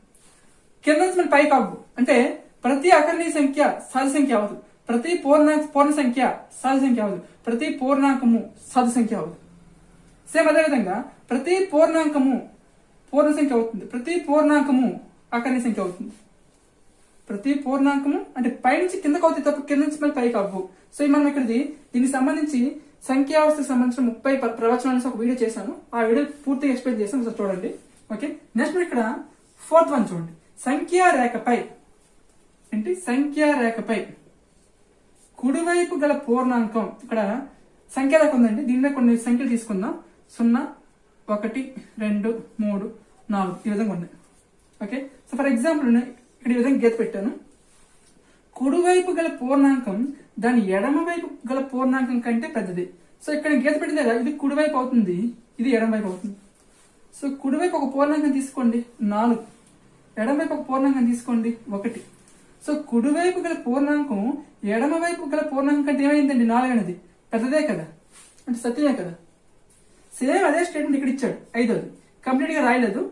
కింద నుంచి మన పైకి అవ్వు అంటే ప్రతి అకరణీయ సంఖ్య సహజ సంఖ్య అవదు, ప్రతి పూర్ణ సంఖ్య సహజ సంఖ్య అవదు, ప్రతి పూర్ణాంకము సహజ సంఖ్య అవదు. సేమ్ అదేవిధంగా ప్రతి పూర్ణాంకము పూర్ణ సంఖ్య అవుతుంది, ప్రతి పూర్ణాంకము అకరణీయ సంఖ్య అవుతుంది. ప్రతి పూర్ణాంకము అంటే పైనుంచి కిందకు అవుతాయి తప్ప కింద నుంచి మళ్ళీ పైకి అవ్వు. సో మనం ఇక్కడిది దీనికి సంబంధించి సంఖ్యావస్థకు సంబంధించిన 30 ప్రవచనాలు ఒక వీడియో చేశాను. ఆ వీడియో పూర్తిగా ఎక్స్ప్లెయిన్ చేశాను, ఒకసారి చూడండి. ఓకే, నెక్స్ట్ ఇక్కడ 4th వన్ చూడండి. సంఖ్యా రేఖపై ఏంటి సంఖ్యా రేఖపై కుడివైపు గల పూర్ణాంకం, ఇక్కడ సంఖ్యా రేఖ ఉందండి, దీనిలో కొన్ని సంఖ్యలు తీసుకుందాం. 0, 1, 2, 3, 4 ఈ విధంగా ఉన్నాయి. ఓకే, సో ఫర్ ఎగ్జాంపుల్ ఇక్కడ ఈ విధంగా గీత పెట్టాను. కుడివైపు గల పూర్ణాంకం దాని ఎడమ వైపు గల పూర్ణాంకం కంటే పెద్దది. సో ఇక్కడ గీత పెట్టింది కదా, ఇది కుడివైపు అవుతుంది, ఇది ఎడమ వైపు అవుతుంది. సో కుడివైపు ఒక పూర్ణాంకం తీసుకోండి 4, ఎడమవైపు ఒక పూర్ణాంకం తీసుకోండి 1. సో కుడివైపు గల పూర్ణాంకం ఎడమ వైపు గల పూర్ణాంకం కంటే ఏమైందండి 4 అనేది పెద్దదే కదా, అంటే సత్యమే కదా. సేమ్ అదే స్టేట్మెంట్ ఇక్కడ ఇచ్చాడు 5వది, కంప్లీట్ గా రాయలేదు.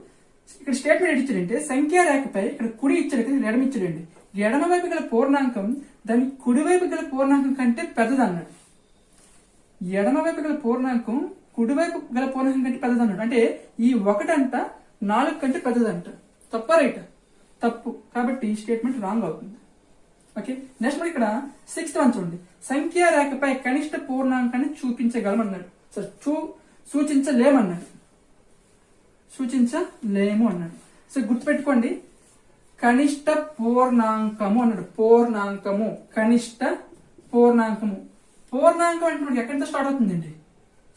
ఇక్కడ స్టేట్మెంట్ ఇచ్చాడంటే సంఖ్యా రేఖపై ఇక్కడ కుడి ఇచ్చాడు కదా, ఎడమ ఇచ్చాడండి. ఎడమ వైపు గల పూర్ణాంకం దాని కుడివైపు గల పూర్ణాంకం కంటే పెద్దది అన్నాడు. ఎడమ వైపు గల పూర్ణాంకం కుడివైపు గల పూర్ణాంకం కంటే పెద్దది అన్నాడు. అంటే ఈ 1 అంట 4 కంటే పెద్దదంట. తప్ప రైట్? తప్పు. కాబట్టి ఈ స్టేట్మెంట్ రాంగ్ అవుతుంది. ఓకే, నెక్స్ట్ మరి ఇక్కడ 6th వన్ చూడండి. సంఖ్యా రేఖపై కనిష్ట పూర్ణాంకాన్ని చూపించగలమన్నాడు. సూచించలేమన్నాడు. సూచించలేము అన్నాడు. సో గుర్తుపెట్టుకోండి, కనిష్ట పూర్ణాంకము అన్నాడు. పూర్ణాంకము, కనిష్ట పూర్ణాంకము. పూర్ణాంకం అంటే మనకి ఎక్కడితో స్టార్ట్ అవుతుందండి?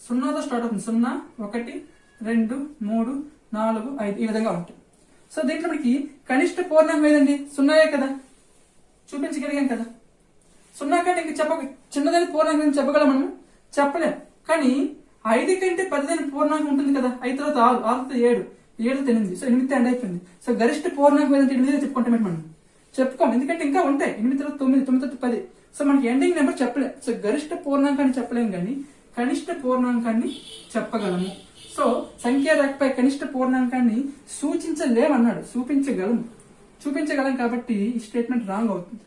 0తో స్టార్ట్ అవుతుంది. 0, 1, 2, 3, 4, 5 ఈ విధంగా ఉంటాయి. సో దీంట్లో మనకి కనిష్ట పూర్ణాంకం ఏదండి? 0 కదా, చూపించగలిగాం కదా. 0 కంటే ఇంకా చిన్నదైన పూర్ణాంకం చెప్పగలం మనం? చెప్పలేం. కానీ 5 కంటే పెద్దదైన పూర్ణాంకం ఉంటుంది కదా. 5 తర్వాత 6, 6 తర్వాత 7, 7 తర్వాత 8, సో 8 ఎండ్ అయిపోయింది. సో గరిష్ట పూర్ణాంకం ఏదంటే 8 చెప్పుకుంటాం మనం, చెప్పుకోం. ఎందుకంటే ఇంకా ఉంటాయి. 8 తర్వాత 9, 9 తర్వాత 10. సో మనకి ఎండింగ్ నెంబర్ చెప్పలేం. సో గరిష్ట పూర్ణాంకాన్ని చెప్పలేం, కానీ కనిష్ట పూర్ణాంకాన్ని చెప్పగలము. సో సంఖ్యా రేఖపై కనిష్ట పూర్ణాంకాన్ని సూచించలేమన్నాడు. చూపించగలం కాబట్టి ఈ స్టేట్మెంట్ రాంగ్ అవుతుంది.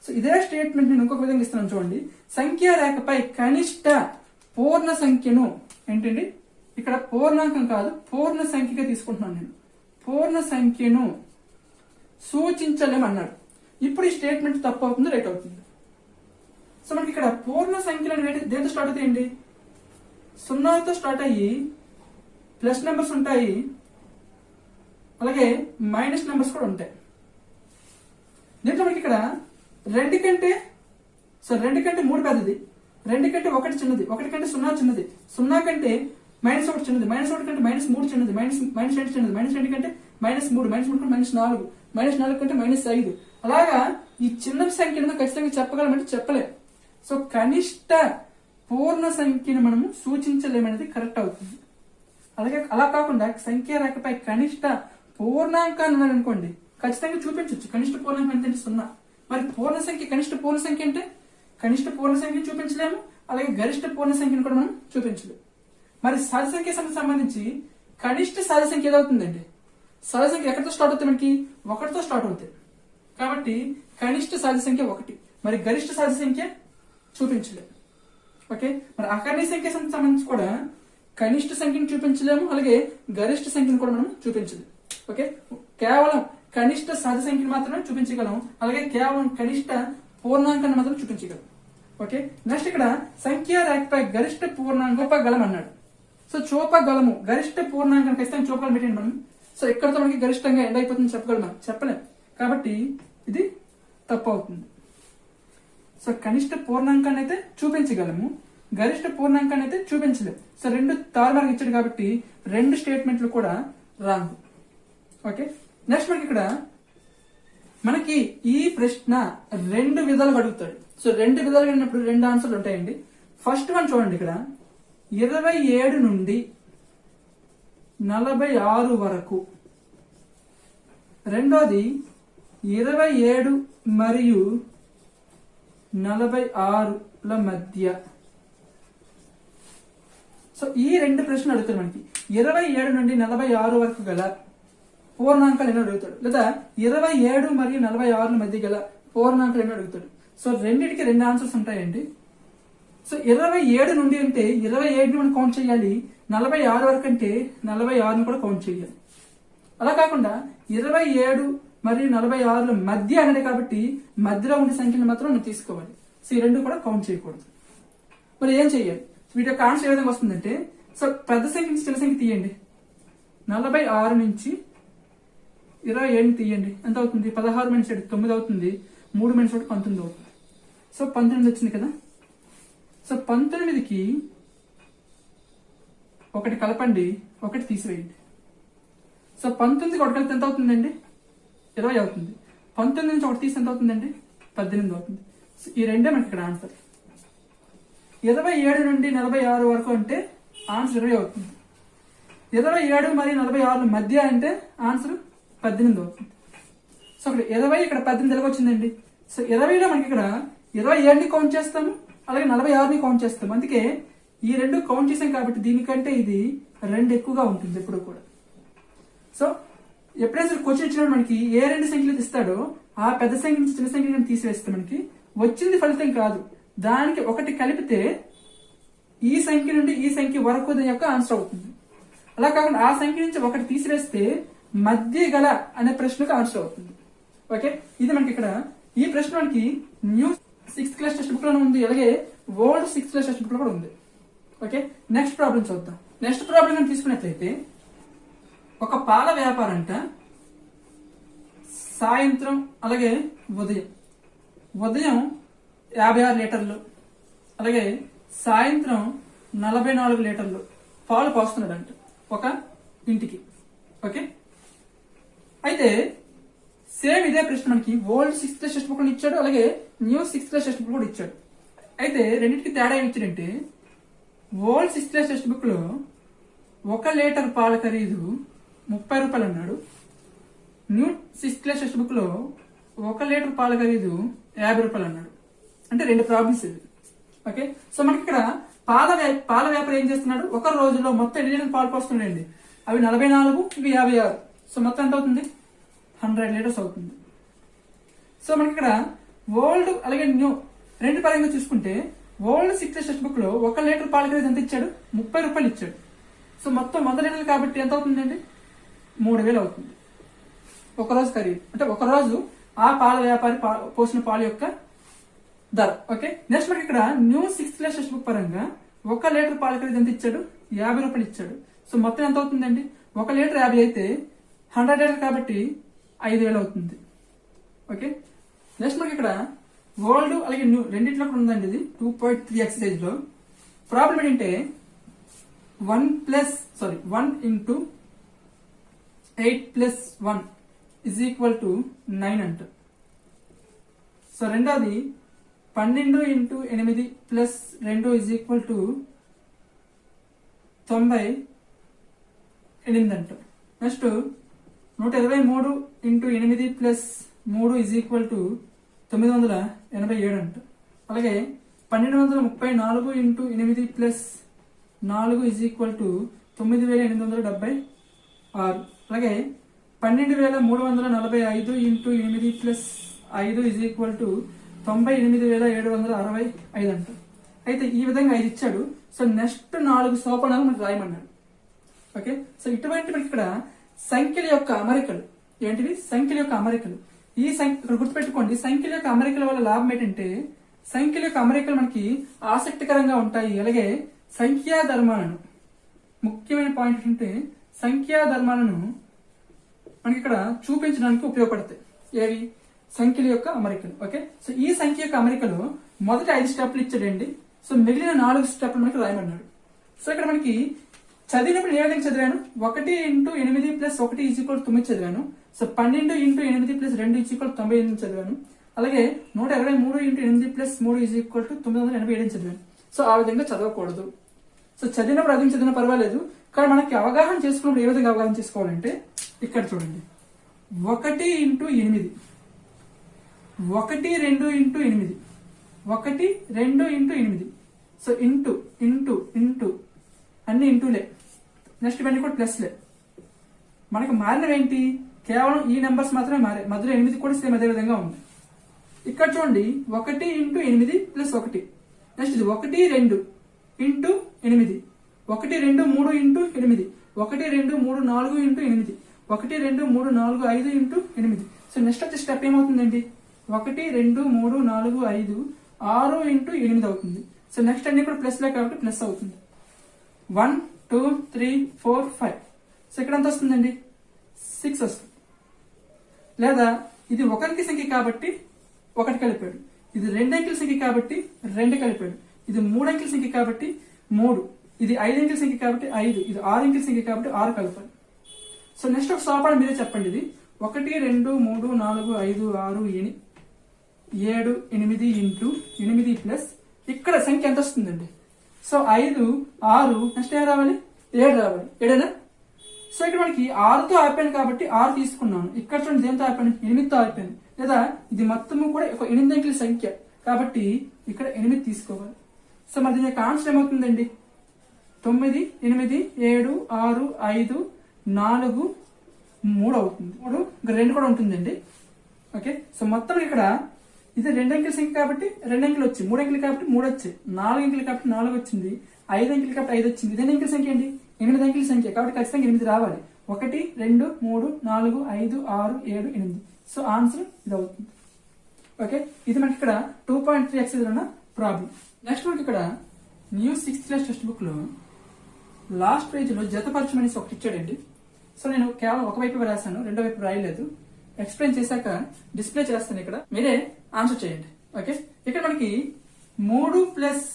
సో ఇదే స్టేట్మెంట్ నేను ఇంకొక విధంగా ఇస్తున్నాను చూడండి. సంఖ్యా రేఖపై కనిష్ట పూర్ణ సంఖ్యను, ఏంటండి ఇక్కడ పూర్ణాంకం కాదు పూర్ణ సంఖ్యగా తీసుకుంటున్నాను నేను. పూర్ణ సంఖ్యను సూచించలేమన్నాడు. ఇప్పుడు ఈ స్టేట్మెంట్ తప్పు అవుతుంది, రైట్ అవుతుంది. సో మనకి ఇక్కడ పూర్ణ సంఖ్యలు దేంతో స్టార్ట్ అవుతాయండి? 0తో స్టార్ట్ అయ్యి ప్లస్ నెంబర్స్ ఉంటాయి, అలాగే మైనస్ నెంబర్స్ కూడా ఉంటాయి. దీంట్లో మనకి ఇక్కడ 2 కంటే 3 పెద్దది, 2 కంటే 1 చిన్నది, 1 కంటే 0 చిన్నది, 0 కంటే -1 చిన్నది, -1 కంటే -3 చిన్నది, -2 చిన్నది, -2 కంటే -3, -3 కంటే -4, -4 కంటే -5. అలాగా ఈ చిన్న సంఖ్యను ఖచ్చితంగా చెప్పగలమంటే చెప్పలేం. సో కనిష్ట పూర్ణ సంఖ్యను మనము సూచించలేమనేది కరెక్ట్ అవుతుంది. అలాగే అలా కాకుండా సంఖ్యా రేఖపై కనిష్ట పూర్ణాంకాన్ని ఉన్నారనుకోండి, ఖచ్చితంగా చూపించవచ్చు. కనిష్ట పూర్ణాంకం అంటే 0. మరి పూర్ణ సంఖ్య, కనిష్ట పూర్ణ సంఖ్య అంటే కనిష్ట పూర్ణ సంఖ్యను చూపించలేము, అలాగే గరిష్ట పూర్ణ సంఖ్యను కూడా మనం చూపించలేము. మరి సహజ సంఖ్య సంబంధించి కనిష్ట సహజ సంఖ్య ఏదవుతుందండి? సహజ సంఖ్య ఎక్కడితో స్టార్ట్ అవుతుంది? మనకి 1తో స్టార్ట్ అవుతుంది. కాబట్టి కనిష్ట సహజ సంఖ్య 1, మరి గరిష్ట సహజ సంఖ్య చూపించలేము. ఓకే, మరి అకర్ణీయ సంఖ్య సంబంధించి కూడా కనిష్ట సంఖ్యను చూపించలేము, అలాగే గరిష్ట సంఖ్యను కూడా మనం చూపించలేము. ఓకే, కేవలం కనిష్ట సహజ సంఖ్యను మాత్రమే చూపించగలం, అలాగే కేవలం కనిష్ట పూర్ణాంకాన్ని మాత్రం చూపించగలం. ఓకే, నెక్స్ట్ ఇక్కడ సంఖ్యా రేఖపై గరిష్ట పూర్ణాంకం చూపగలం అన్నాడు. సో చూపగలము, గరిష్ట పూర్ణాంకం ఖచ్చితంగా చూపగలం పెట్టండి మనం. సో ఎక్కడితో మనకి గరిష్టంగా ఎండ్ అయిపోతుంది చెప్పగలం? చెప్పలేం. కాబట్టి ఇది తప్పు అవుతుంది. సో కనిష్ట పూర్ణాంకాన్ని అయితే చూపించగలము, గరిష్ట పూర్ణాంకాన్ని అయితే చూపించలేము. సో 2 తారుమారుగా ఇచ్చాడు కాబట్టి 2 స్టేట్మెంట్లు కూడా రాంగ్. ఓకే, నెక్స్ట్ మనకి ఈ ప్రశ్న 2 విధాలుగా అడుగుతాడు. సో 2 విధాలుగా అడిగినప్పుడు 2 ఆన్సర్లు ఉంటాయండి. ఫస్ట్ వన్ చూడండి, ఇక్కడ 27 నుండి 46 వరకు, రెండోది 27 మరియు 46ల మధ్య. సో ఈ 2 ప్రశ్నలు అడుగుతాడు మనకి. 27 నుండి 46 వరకు గల పూర్ణాంకాలు ఎన్నో అడుగుతాడు, లేదా 27 మరియు 46ల మధ్య గల పూర్ణాంకాలు ఎన్నో అడుగుతాడు. సో రెండింటికి 2 ఆన్సర్స్ ఉంటాయండి. సో 27 నుండి అంటే 27ని మనం కౌంట్ చేయాలి, 46 వరకు అంటే 46ని కూడా కౌంట్ చేయాలి. అలా కాకుండా 27 మరియు 46ల మధ్య అనేది కాబట్టి మధ్యలో ఉండే సంఖ్యను మాత్రం మనం తీసుకోవాలి. సో ఈ 2 కూడా కౌంట్ చేయకూడదు. మరి ఏం చెయ్యాలి? వీటి యొక్క ఆన్సర్ ఏ విధంగా వస్తుందంటే, సో పెద్ద సంఖ్య నుంచి చిన్న సంఖ్య తీయండి. 46 నుంచి 27 తీయండి, ఎంత అవుతుంది? 16 మైనస్ 7 9 అవుతుంది, 3 మైనస్ 1 19 అవుతుంది. సో 19 వచ్చింది కదా. సో 19కి ఒకటి కలపండి, ఒకటి తీసివేయండి. సో 19కి ఒకటి కలిపితే ఎంత అవుతుందండి? 20 అవుతుంది. 19 నుంచి ఒకటి తీసి ఎంత అవుతుందండి? 18 అవుతుంది. సో ఈ రెండే మనకి ఇక్కడ ఆన్సర్. 27 నుండి 46 వరకు అంటే ఆన్సర్ 20 అవుతుంది. 27 మరియు 46 మధ్య అంటే ఆన్సర్ 18 అవుతుంది. సో ఇక్కడ 20 ఇక్కడ 18 ఎలాగ వచ్చిందండి? సో 20లో మనకి ఇక్కడ 27ని కౌంట్ చేస్తాము, అలాగే 46ని కౌంట్ చేస్తాము. అందుకే ఈ రెండు కౌంట్ చేసాం కాబట్టి దీనికంటే ఇది 2 ఎక్కువగా ఉంటుంది ఎప్పుడు కూడా. సో ఎప్పుడైతే క్వశ్చన్ ఇచ్చినప్పుడు మనకి ఏ రెండు సంఖ్యలు ఇస్తాడో ఆ పెద్ద సంఖ్య నుంచి చిన్న సంఖ్యను తీసివేస్తే మనకి వచ్చింది ఫలితం కాదు, దానికి ఒకటి కలిపితే ఈ సంఖ్య నుండి ఈ సంఖ్య వరకు దాని యొక్క ఆన్సర్ అవుతుంది. అలా కాకుండా ఆ సంఖ్య నుంచి ఒకటి తీసివేస్తే మధ్య గల అనే ప్రశ్నకు ఆన్సర్ అవుతుంది. ఓకే, ఇది మనకి ఇక్కడ ఈ ప్రశ్న మనకి new 6th class text book లోనే ఉంది, అలాగే old 6th class textbook లో కూడా ఉంది. ఓకే, నెక్స్ట్ ప్రాబ్లం చూద్దాం. నెక్స్ట్ ప్రాబ్లం తీసుకున్నట్లయితే ఒక పాల వ్యాపారంట సాయంత్రం అలాగే ఉదయం 56 లీటర్లు అలాగే సాయంత్రం 44 లీటర్లు పాలు పోస్తున్నాడంట ఒక ఇంటికి. ఓకే, అయితే సేమ్ ఇదే ప్రశ్న మనకి old 6th class textbook లో ఇచ్చాడు, అలాగే new 6th class text book కూడా ఇచ్చాడు. అయితే రెండింటికి తేడా ఏమి ఇచ్చాడంటే old 6th class textbook లో 1 లీటర్ పాల ఖరీదు 30 రూపాయలు అన్నాడు. New 6th class textbook లో 1 లీటర్ పాల ఖరీదు 50 రూపాయలు అన్నాడు. అంటే రెండు ప్రాబ్లమ్స్ ఇవి. ఓకే, సో మనకి ఇక్కడ పాల వ్యాపారం ఏం చేస్తున్నాడు? ఒక రోజులో మొత్తం ఎన్ని లీటర్లు పాలు పోస్తున్నాడండి? అవి 44, ఇవి 56. సో మొత్తం ఎంత అవుతుంది? 100 లీటర్స్ అవుతుంది. సో మనకి ఇక్కడ ఓల్డ్ అలాగే న్యూ రెండు పరంగా చూసుకుంటే old 6th class textbook లో 1 లీటర్ పాల ఖరీదు ఎంత ఇచ్చాడు? 30 రూపాయలు ఇచ్చాడు. సో మొత్తం 100 లీటర్లు కాబట్టి ఎంత అవుతుందండి? 3000 అవుతుంది ఒక రోజు ఖరీదు. అంటే ఒక రోజు ఆ పాల వ్యాపారి పోసిన పాలు యొక్క ధర. ఓకే, నెక్స్ట్ మనకి ఇక్కడ new 6th class text book పరంగా 1 లీటర్ పాల ఖరీదు ఎంత ఇచ్చాడు? 50 రూపాయలు ఇచ్చాడు. సో మొత్తం ఎంత అవుతుందండి? 1 లీటర్ 50 అయితే 100 లీటర్ కాబట్టి 5000 అవుతుంది. ఓకే, నెక్స్ట్ మనకి ఇక్కడ ఓల్డ్ అలాగే న్యూ రెండింటిలో కూడా ఉందండి. ఇది 2.3 ఎక్సర్సైజ్ లో ప్రాబ్లం ఏంటంటే 1 into 8 plus 1 is equal to 9 అంట. సో రెండోది 12 into 8 plus 2 is equal to 98 అంట. Next 123 into 8 plus 3 is equal to 987 అంట. అలాగే 1234 into 8 plus 4 is equal to 9876. అలాగే 12345 into 8 plus 5 is equal to 98765 అంట. అయితే ఈ విధంగా 5 ఇచ్చాడు. సో నెక్స్ట్ 4 సోపానాలు మనకు రాయమన్నాడు. ఓకే, సో ఇటువంటి మనకి ఇక్కడ సంఖ్యల యొక్క అమరికలు ఏంటివి? సంఖ్యల యొక్క అమరికలు. ఈ ఇక్కడ గుర్తుపెట్టుకోండి, సంఖ్యల యొక్క అమరికల వల్ల లాభం ఏంటంటే సంఖ్యల యొక్క అమరికలు మనకి ఆసక్తికరంగా ఉంటాయి. అలాగే సంఖ్యా ధర్మాలను, ముఖ్యమైన పాయింట్ ఏంటంటే సంఖ్యా ధర్మాలను మనకి ఇక్కడ చూపించడానికి ఉపయోగపడతాయి. ఏవి? సంఖ్యల యొక్క అమరికలు. ఓకే, సో ఈ సంఖ్య యొక్క అమరికలు మొదటి 5 స్టెప్లు ఇచ్చాడండి. సో మిగిలిన 4 స్టెప్లు మనకి రాయమన్నాడు. సో ఇక్కడ మనకి చదివినప్పుడు ఏ విధంగా చదివాను? 1 into 8 plus 1 is equal to 9 చదివాను. So 12 into 8 plus 2 is equal to 98 చదివాను. అలాగే 123 into 8 plus 3 is equal to 987 చదివాను. సో ఆ విధంగా చదవకూడదు. సో చదివినప్పుడు అదే చదివినా పర్వాలేదు, కానీ మనకి అవగాహన చేసుకున్నప్పుడు ఏ విధంగా అవగాహన చేసుకోవాలంటే ఇక్కడ చూడండి, 1 into 8, 1 2 into 8, 1 2 into 8. So into అన్ని ఇంటూలే, నెక్స్ట్ ఇవన్నీ కూడా ప్లస్లే. మనకి మారినవేంటి? కేవలం ఈ నెంబర్స్ మాత్రమే మారే, మధ్యలో 8 కూడా సేమ్ అదే విధంగా ఉంది. ఇక్కడ చూడండి 1 into 8 plus 1. నెక్స్ట్ ఇది 1 2 into 8, 1 2 3 into 8, 1 2 3 4 into 8, 1 2 3 4 5 into 8. So next వచ్చే స్టెప్ ఏమవుతుందండి? 1 2 3 4 5 6 into 8 అవుతుంది. సో నెక్స్ట్ అన్ని కూడా ప్లస్ లే కాబట్టి ప్లస్ అవుతుంది. 1 2 3 4 5. సో ఇక్కడ ఎంత వస్తుందండి? 6 వస్తుంది. లేదా ఇది ఒక అంకె సంఖ్య కాబట్టి 1 కలిపాడు, ఇది 2 అంకెల సంఖ్య కాబట్టి 2 కలిపాడు, ఇది 3 అంకెల సంఖ్య కాబట్టి 3, ఇది 5 అంకెల సంఖ్య కాబట్టి 5, ఇది 6 అంకెల సంఖ్య కాబట్టి 6 కలపాలి. సో నెక్స్ట్ ఒక సోపానం మీరే చెప్పండి. ఇది 1 2 3 4 5 6 7 8 ఇంటూ 8 ప్లస్ ఇక్కడ సంఖ్య ఎంత వస్తుందండి? సో 5 6 నెక్స్ట్ ఏం రావాలి? 7 రావాలి. 7 సో ఇక్కడ మనకి 6తో ఆపాను కాబట్టి 6 తీసుకున్నాను. ఇక్కడ చూడండి దేంతో ఆపాను? 8తో ఆపాను. లేదా ఇది మొత్తము కూడా ఒక 8 అంకెల సంఖ్య కాబట్టి ఇక్కడ 8 తీసుకోవాలి. సో మరి దీని యొక్క ఆన్సర్ ఏమవుతుందండి? 9 8 7 6 5 4 3 అవుతుంది. 3 ఇంకా 2 కూడా ఉంటుందండి. ఓకే, సో మొత్తం ఇక్కడ ఇది 2 అంకెల సంఖ్య కాబట్టి 2 అంకెలు వచ్చాయి, 3 అంకెలు కాబట్టి 3 వచ్చాయి, 4 అంకెలు కాబట్టి 4 వచ్చింది, 5 అంకెలు కాబట్టి 5 వచ్చింది. ఇది ఎన్ని అంకెల సంఖ్య అండి? 8 అంకెల సంఖ్య కాబట్టి ఖచ్చితంగా 8 రావాలి. 1 2 3 4 5 6 7 8. సో ఆన్సర్ ఇది అవుతుంది. ఓకే, ఇది మనకి ఇక్కడ 2.3 ఎక్సైజ్ ఉన్న ప్రాబ్లం. నెక్స్ట్ మనకి ఇక్కడ new 6th class textbook లో లాస్ట్ పేజ్ లో జతపరచం అనేసి ఒకటి ఇచ్చాడండి. సో నేను కేవలం ఒకవైపు రాశాను, రెండో వైపు రాయలేదు. ఎక్స్ప్లెయిన్ చేశాక డిస్ప్లే చేస్తాను, ఇక్కడ మీరే ఆన్సర్ చేయండి. ఓకే, ఇక్కడ మనకి 3 plus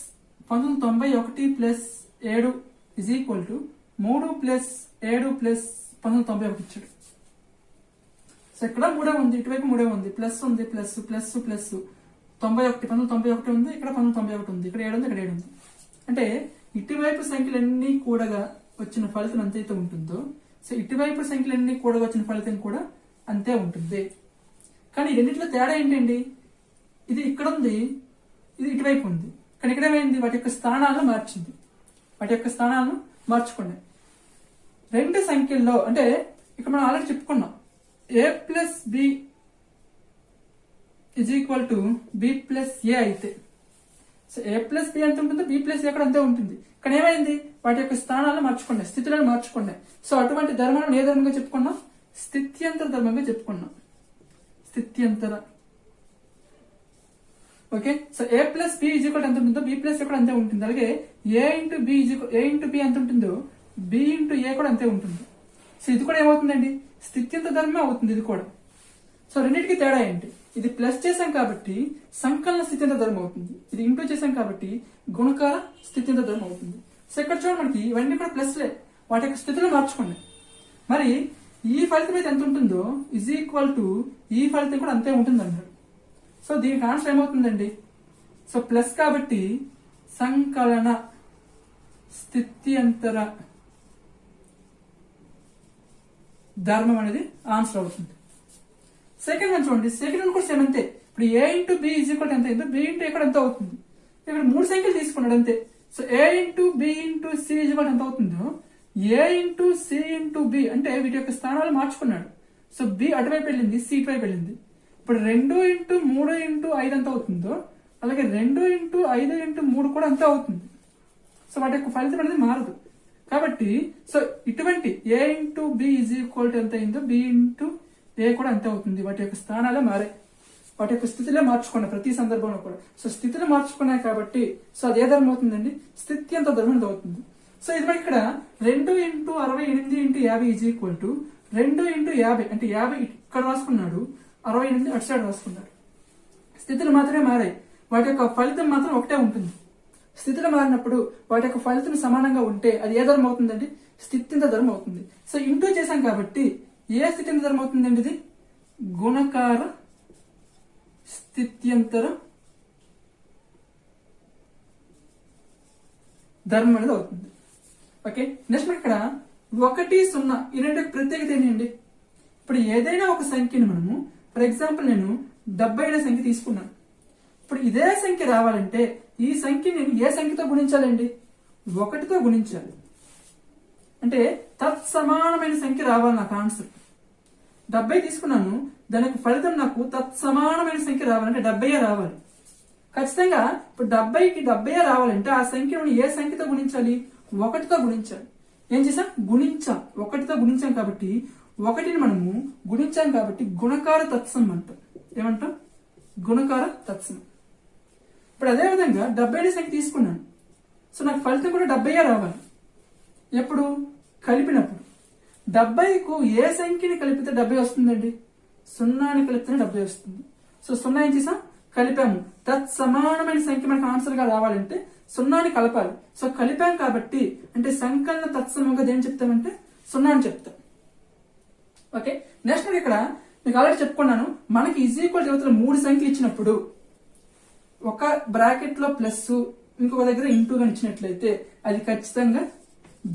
1991 plus 7 is equal to 3 plus 7 plus 1991 ఇచ్చాడు. సో ఇక్కడ 3 ఉంది, ఇటువైపు 3 ఉంది, ప్లస్ ఉంది, ప్లస్ ప్లస్ ప్లస్ 1991 ఉంది, ఇక్కడ 1991 ఉంది, ఇక్కడ 7 ఉంది, ఇక్కడ 7 ఉంది. అంటే ఇటువైపు సంఖ్యలన్నీ కూడగా వచ్చిన ఫలితం ఎంతైతే ఉంటుందో, సో ఇటువైపు సంఖ్యలన్నీ కూడగా వచ్చిన ఫలితం కూడా అంతే ఉంటుంది. కానీ రెండింటిలో తేడా ఏంటండి? ఇది ఇక్కడ ఉంది, ఇది ఇటువైపు ఉంది, కానీ ఇక్కడ ఏమైంది? వాటి యొక్క స్థానాలను మార్చింది. వాటి యొక్క స్థానాలను మార్చుకున్నాయి. రెండు సంఖ్యల్లో అంటే ఇక్కడ మనం ఆల్రెడీ చెప్పుకున్నాం, a plus b is equal to b plus a అయితే, సో ఏ ప్లస్ బి ఎంత ఉంటుందో బి ప్లస్ ఏ కూడా అంతే ఉంటుంది. కానీ ఏమైంది? వాటి యొక్క స్థానాలను మార్చుకున్నాయి, స్థితులను మార్చుకున్నాయి. సో అటువంటి ధర్మాలను ఏ ధర్మంగా చెప్పుకున్నాం? స్థిత్యంతర ధర్మంగా చెప్పుకున్నాం. స్థిత్యంతర. Okay, so a plus b is equal ఎంత ఉంటుందో బి ప్లస్ ఏ కూడా అంతే ఉంటుంది. అలాగే ఏ ఇంటూ బి ఎంత ఉంటుందో బి ఇంటూ ఏ కూడా అంతే ఉంటుంది. సో ఇది కూడా ఏమవుతుందండి? స్థిత్యంతర ధర్మమే అవుతుంది ఇది కూడా. సో రెండింటికి తేడా ఏంటి? ఇది ప్లస్ చేశాం కాబట్టి సంకలన స్థిత్యంతర ధర్మం అవుతుంది, ఇది ఇంటూ చేశాం కాబట్టి గుణకార స్థిత్యంతర ధర్మం అవుతుంది. సో ఇక్కడ చూడండి, మనకి ఇవన్నీ కూడా ప్లస్లే, వాటి యొక్క స్థితిలో మార్చుకోండి. మరి ఈ ఫలితం అయితే ఎంత ఉంటుందో ఇజ్ ఈక్వల్ టు ఈ ఫలితం కూడా అంతే ఉంటుంది అన్నాడు. సో దీనికి ఆన్సర్ ఏమవుతుందండి? సో ప్లస్ కాబట్టి సంకలన స్థిత్యంతర ధర్మం అనేది ఆన్సర్ అవుతుంది. సెకండ్ వన్ చూడండి, సెకండ్ వన్ కూడా సేమ్ అంతే. ఇప్పుడు ఏ ఇంటూ బి ఈజ్ ఈక్వల్ ఎంత అయిందో బి ఇంటూ ఏ కూడా ఎంత అవుతుంది. ఇక్కడ 3 సంఖ్యలు తీసుకున్నాడు అంతే. So A into B into C is equal ఎంత అవుతుందో A into C into B అంటే వీటి యొక్క స్థానాలు మార్చుకున్నాడు. సో బి అటువైపు వెళ్ళింది, సి ఇటువైపు వెళ్ళింది. ఇప్పుడు 2 ఇంటూ 3 ఇంటూ 5 ఎంత అవుతుందో అలాగే 2 ఇంటూ 5 ఇంటూ 3 కూడా అంతే అవుతుంది. సో వాటి యొక్క ఫలితం అనేది మారదు. కాబట్టి సో ఇటువంటి a into b is equal to ఎంత అయిందో బి ఇంటూ ఏ కూడా అంతే అవుతుంది. వాటి యొక్క స్థానాలే మారే, వాటి యొక్క స్థితిలో మార్చుకున్నాయి ప్రతి సందర్భంలో కూడా. సో స్థితిలో మార్చుకున్నాయి కాబట్టి సో అది ఏ ధర్మం అవుతుందండి? స్థిత్యంతర ధర్మం అవుతుంది. సో ఇది మనకి ఇక్కడ 2 into 68 into 50 is equal to 2 into 50 అంటే 50 ఇక్కడ రాసుకున్నాడు, 68 అటు సైడ్ రాసుకున్నాడు. స్థితులు మాత్రమే మారాయి, వాటి యొక్క ఫలితం మాత్రం ఒకటే ఉంటుంది. స్థితిలో మారినప్పుడు వాటి యొక్క ఫలితం సమానంగా ఉంటే అది ఏ ధర్మం అవుతుందండి? స్థిత్యంతర ధర్మం అవుతుంది. సో ఇంటూ చేశాం కాబట్టి ఏ స్థిత్యంతర ధర్మం అవుతుందండి? ఇది గుణకార స్థిత్యంతర ధర్మం అనేది అవుతుంది. ఓకే, నెక్స్ట్ మనకి ఇక్కడ 1 0 ఈ రెండు ప్రత్యేకత ఏంటండి? ఇప్పుడు ఏదైనా ఒక సంఖ్యను మనము ఫర్ ఎగ్జాంపుల్ నేను 70 సంఖ్య తీసుకున్నాను. ఇప్పుడు ఇదే సంఖ్య రావాలంటే ఈ సంఖ్య నేను ఏ సంఖ్యతో గుణించాలండి? 1తో గుణించాలి. అంటే తత్సమానమైన సంఖ్య రావాలి నాకు ఆన్సర్. 70 తీసుకున్నాను, దాని యొక్క ఫలితం నాకు తత్సమానమైన సంఖ్య రావాలంటే 70 రావాలి ఖచ్చితంగా. ఇప్పుడు 70కి 70 రావాలంటే ఆ సంఖ్యను ఏ సంఖ్యతో గుణించాలి? 1తో గుణించాలి. ఏం చేసాం? గుణించాం, 1తో గుణించాం కాబట్టి 1ని మనము గుణించాం కాబట్టి గుణకార తత్సమం అంటాం. ఏమంటాం? గుణకార తత్సమం. ఇప్పుడు అదే విధంగా 70 సంఖ్య తీసుకున్నాను, సో నాకు ఫలితం కూడా 70 రావాలి. ఎప్పుడు? కలిపినప్పుడు. 70కు ఏ సంఖ్యని కలిపితే 70 వస్తుందండి? సున్నాని కలిపితేనే 70 వస్తుంది. సో సున్నా ఏం చేసాం, కలిపాము. తత్సమానమైన సంఖ్య మనకు ఆన్సర్ గా రావాలంటే సున్నాని కలపాలి. సో కలిపాం కాబట్టి అంటే సంకలన తత్సమంగా దేని చెప్తామంటే సున్నా అని చెప్తాం. ఓకే, నెక్స్ట్ ఇక్కడ మీకు ఆల్రెడీ చెప్పుకున్నాను, మనకి ఈజ్ ఈక్వల్ యువతలో 3 సంఖ్యలు ఇచ్చినప్పుడు ఒక బ్రాకెట్ లో ప్లస్ ఇంకొక దగ్గర ఇంటూ గా ఇచ్చినట్లయితే అది ఖచ్చితంగా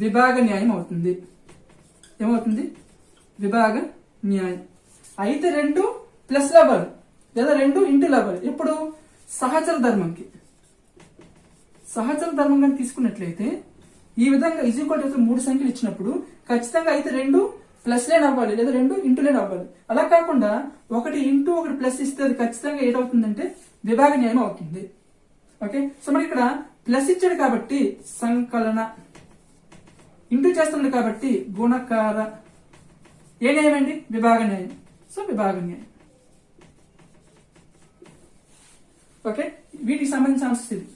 విభాగ న్యాయం అవుతుంది. ఏమవుతుంది, విభాగ న్యాయం. అయితే 2 ప్లస్ అవ్వాలి లేదా 2 ఇంటూ అవ్వాలి. ఎప్పుడు సహచర ధర్మంకి. సహచర ధర్మంగా తీసుకున్నట్లయితే ఈ విధంగా ఈజ్ ఈక్వల్ టు 3 సంఖ్యలు ఇచ్చినప్పుడు ఖచ్చితంగా అయితే 2 ప్లస్ లేని అవ్వాలి లేదా 2 ఇంటూ లేని అవ్వాలి. అలా కాకుండా 1 ఇంటూ 1 ప్లస్ ఇస్తే అది ఖచ్చితంగా ఏటవుతుందంటే విభాగ న్యాయం అవుతుంది. ఓకే, సో మనకి ఇక్కడ ప్లస్ ఇచ్చాడు కాబట్టి సంకలన, ఇంటూ చేస్తున్నాడు కాబట్టి గుణకార. ఏ న్యాయం అండి, విభాగ న్యాయం. సో విభాగ న్యాయం. ఓకే, వీటికి సంబంధించిన ఆన్సర్స్ ఇది.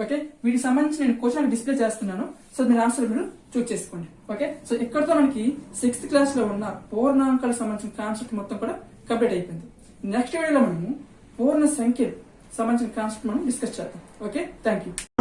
ఓకే, వీటికి సంబంధించి నేను క్వశ్చన్ డిస్ప్లే చేస్తున్నాను. సో మీరు ఆన్సర్ మీరు చూస్ చేసుకోండి. ఓకే, సో ఇక్కడతో మనకి 6th క్లాస్ లో ఉన్న పూర్ణాంకాలకు సంబంధించిన కాన్సెప్ట్ మొత్తం కూడా కంప్లీట్ అయిపోయింది. నెక్స్ట్ వీడియోలో మనము పూర్ణ సంఖ్యలు సంబంధించిన కాన్సెప్ట్ మనం డిస్కస్ చేద్దాం. Okay, thank you.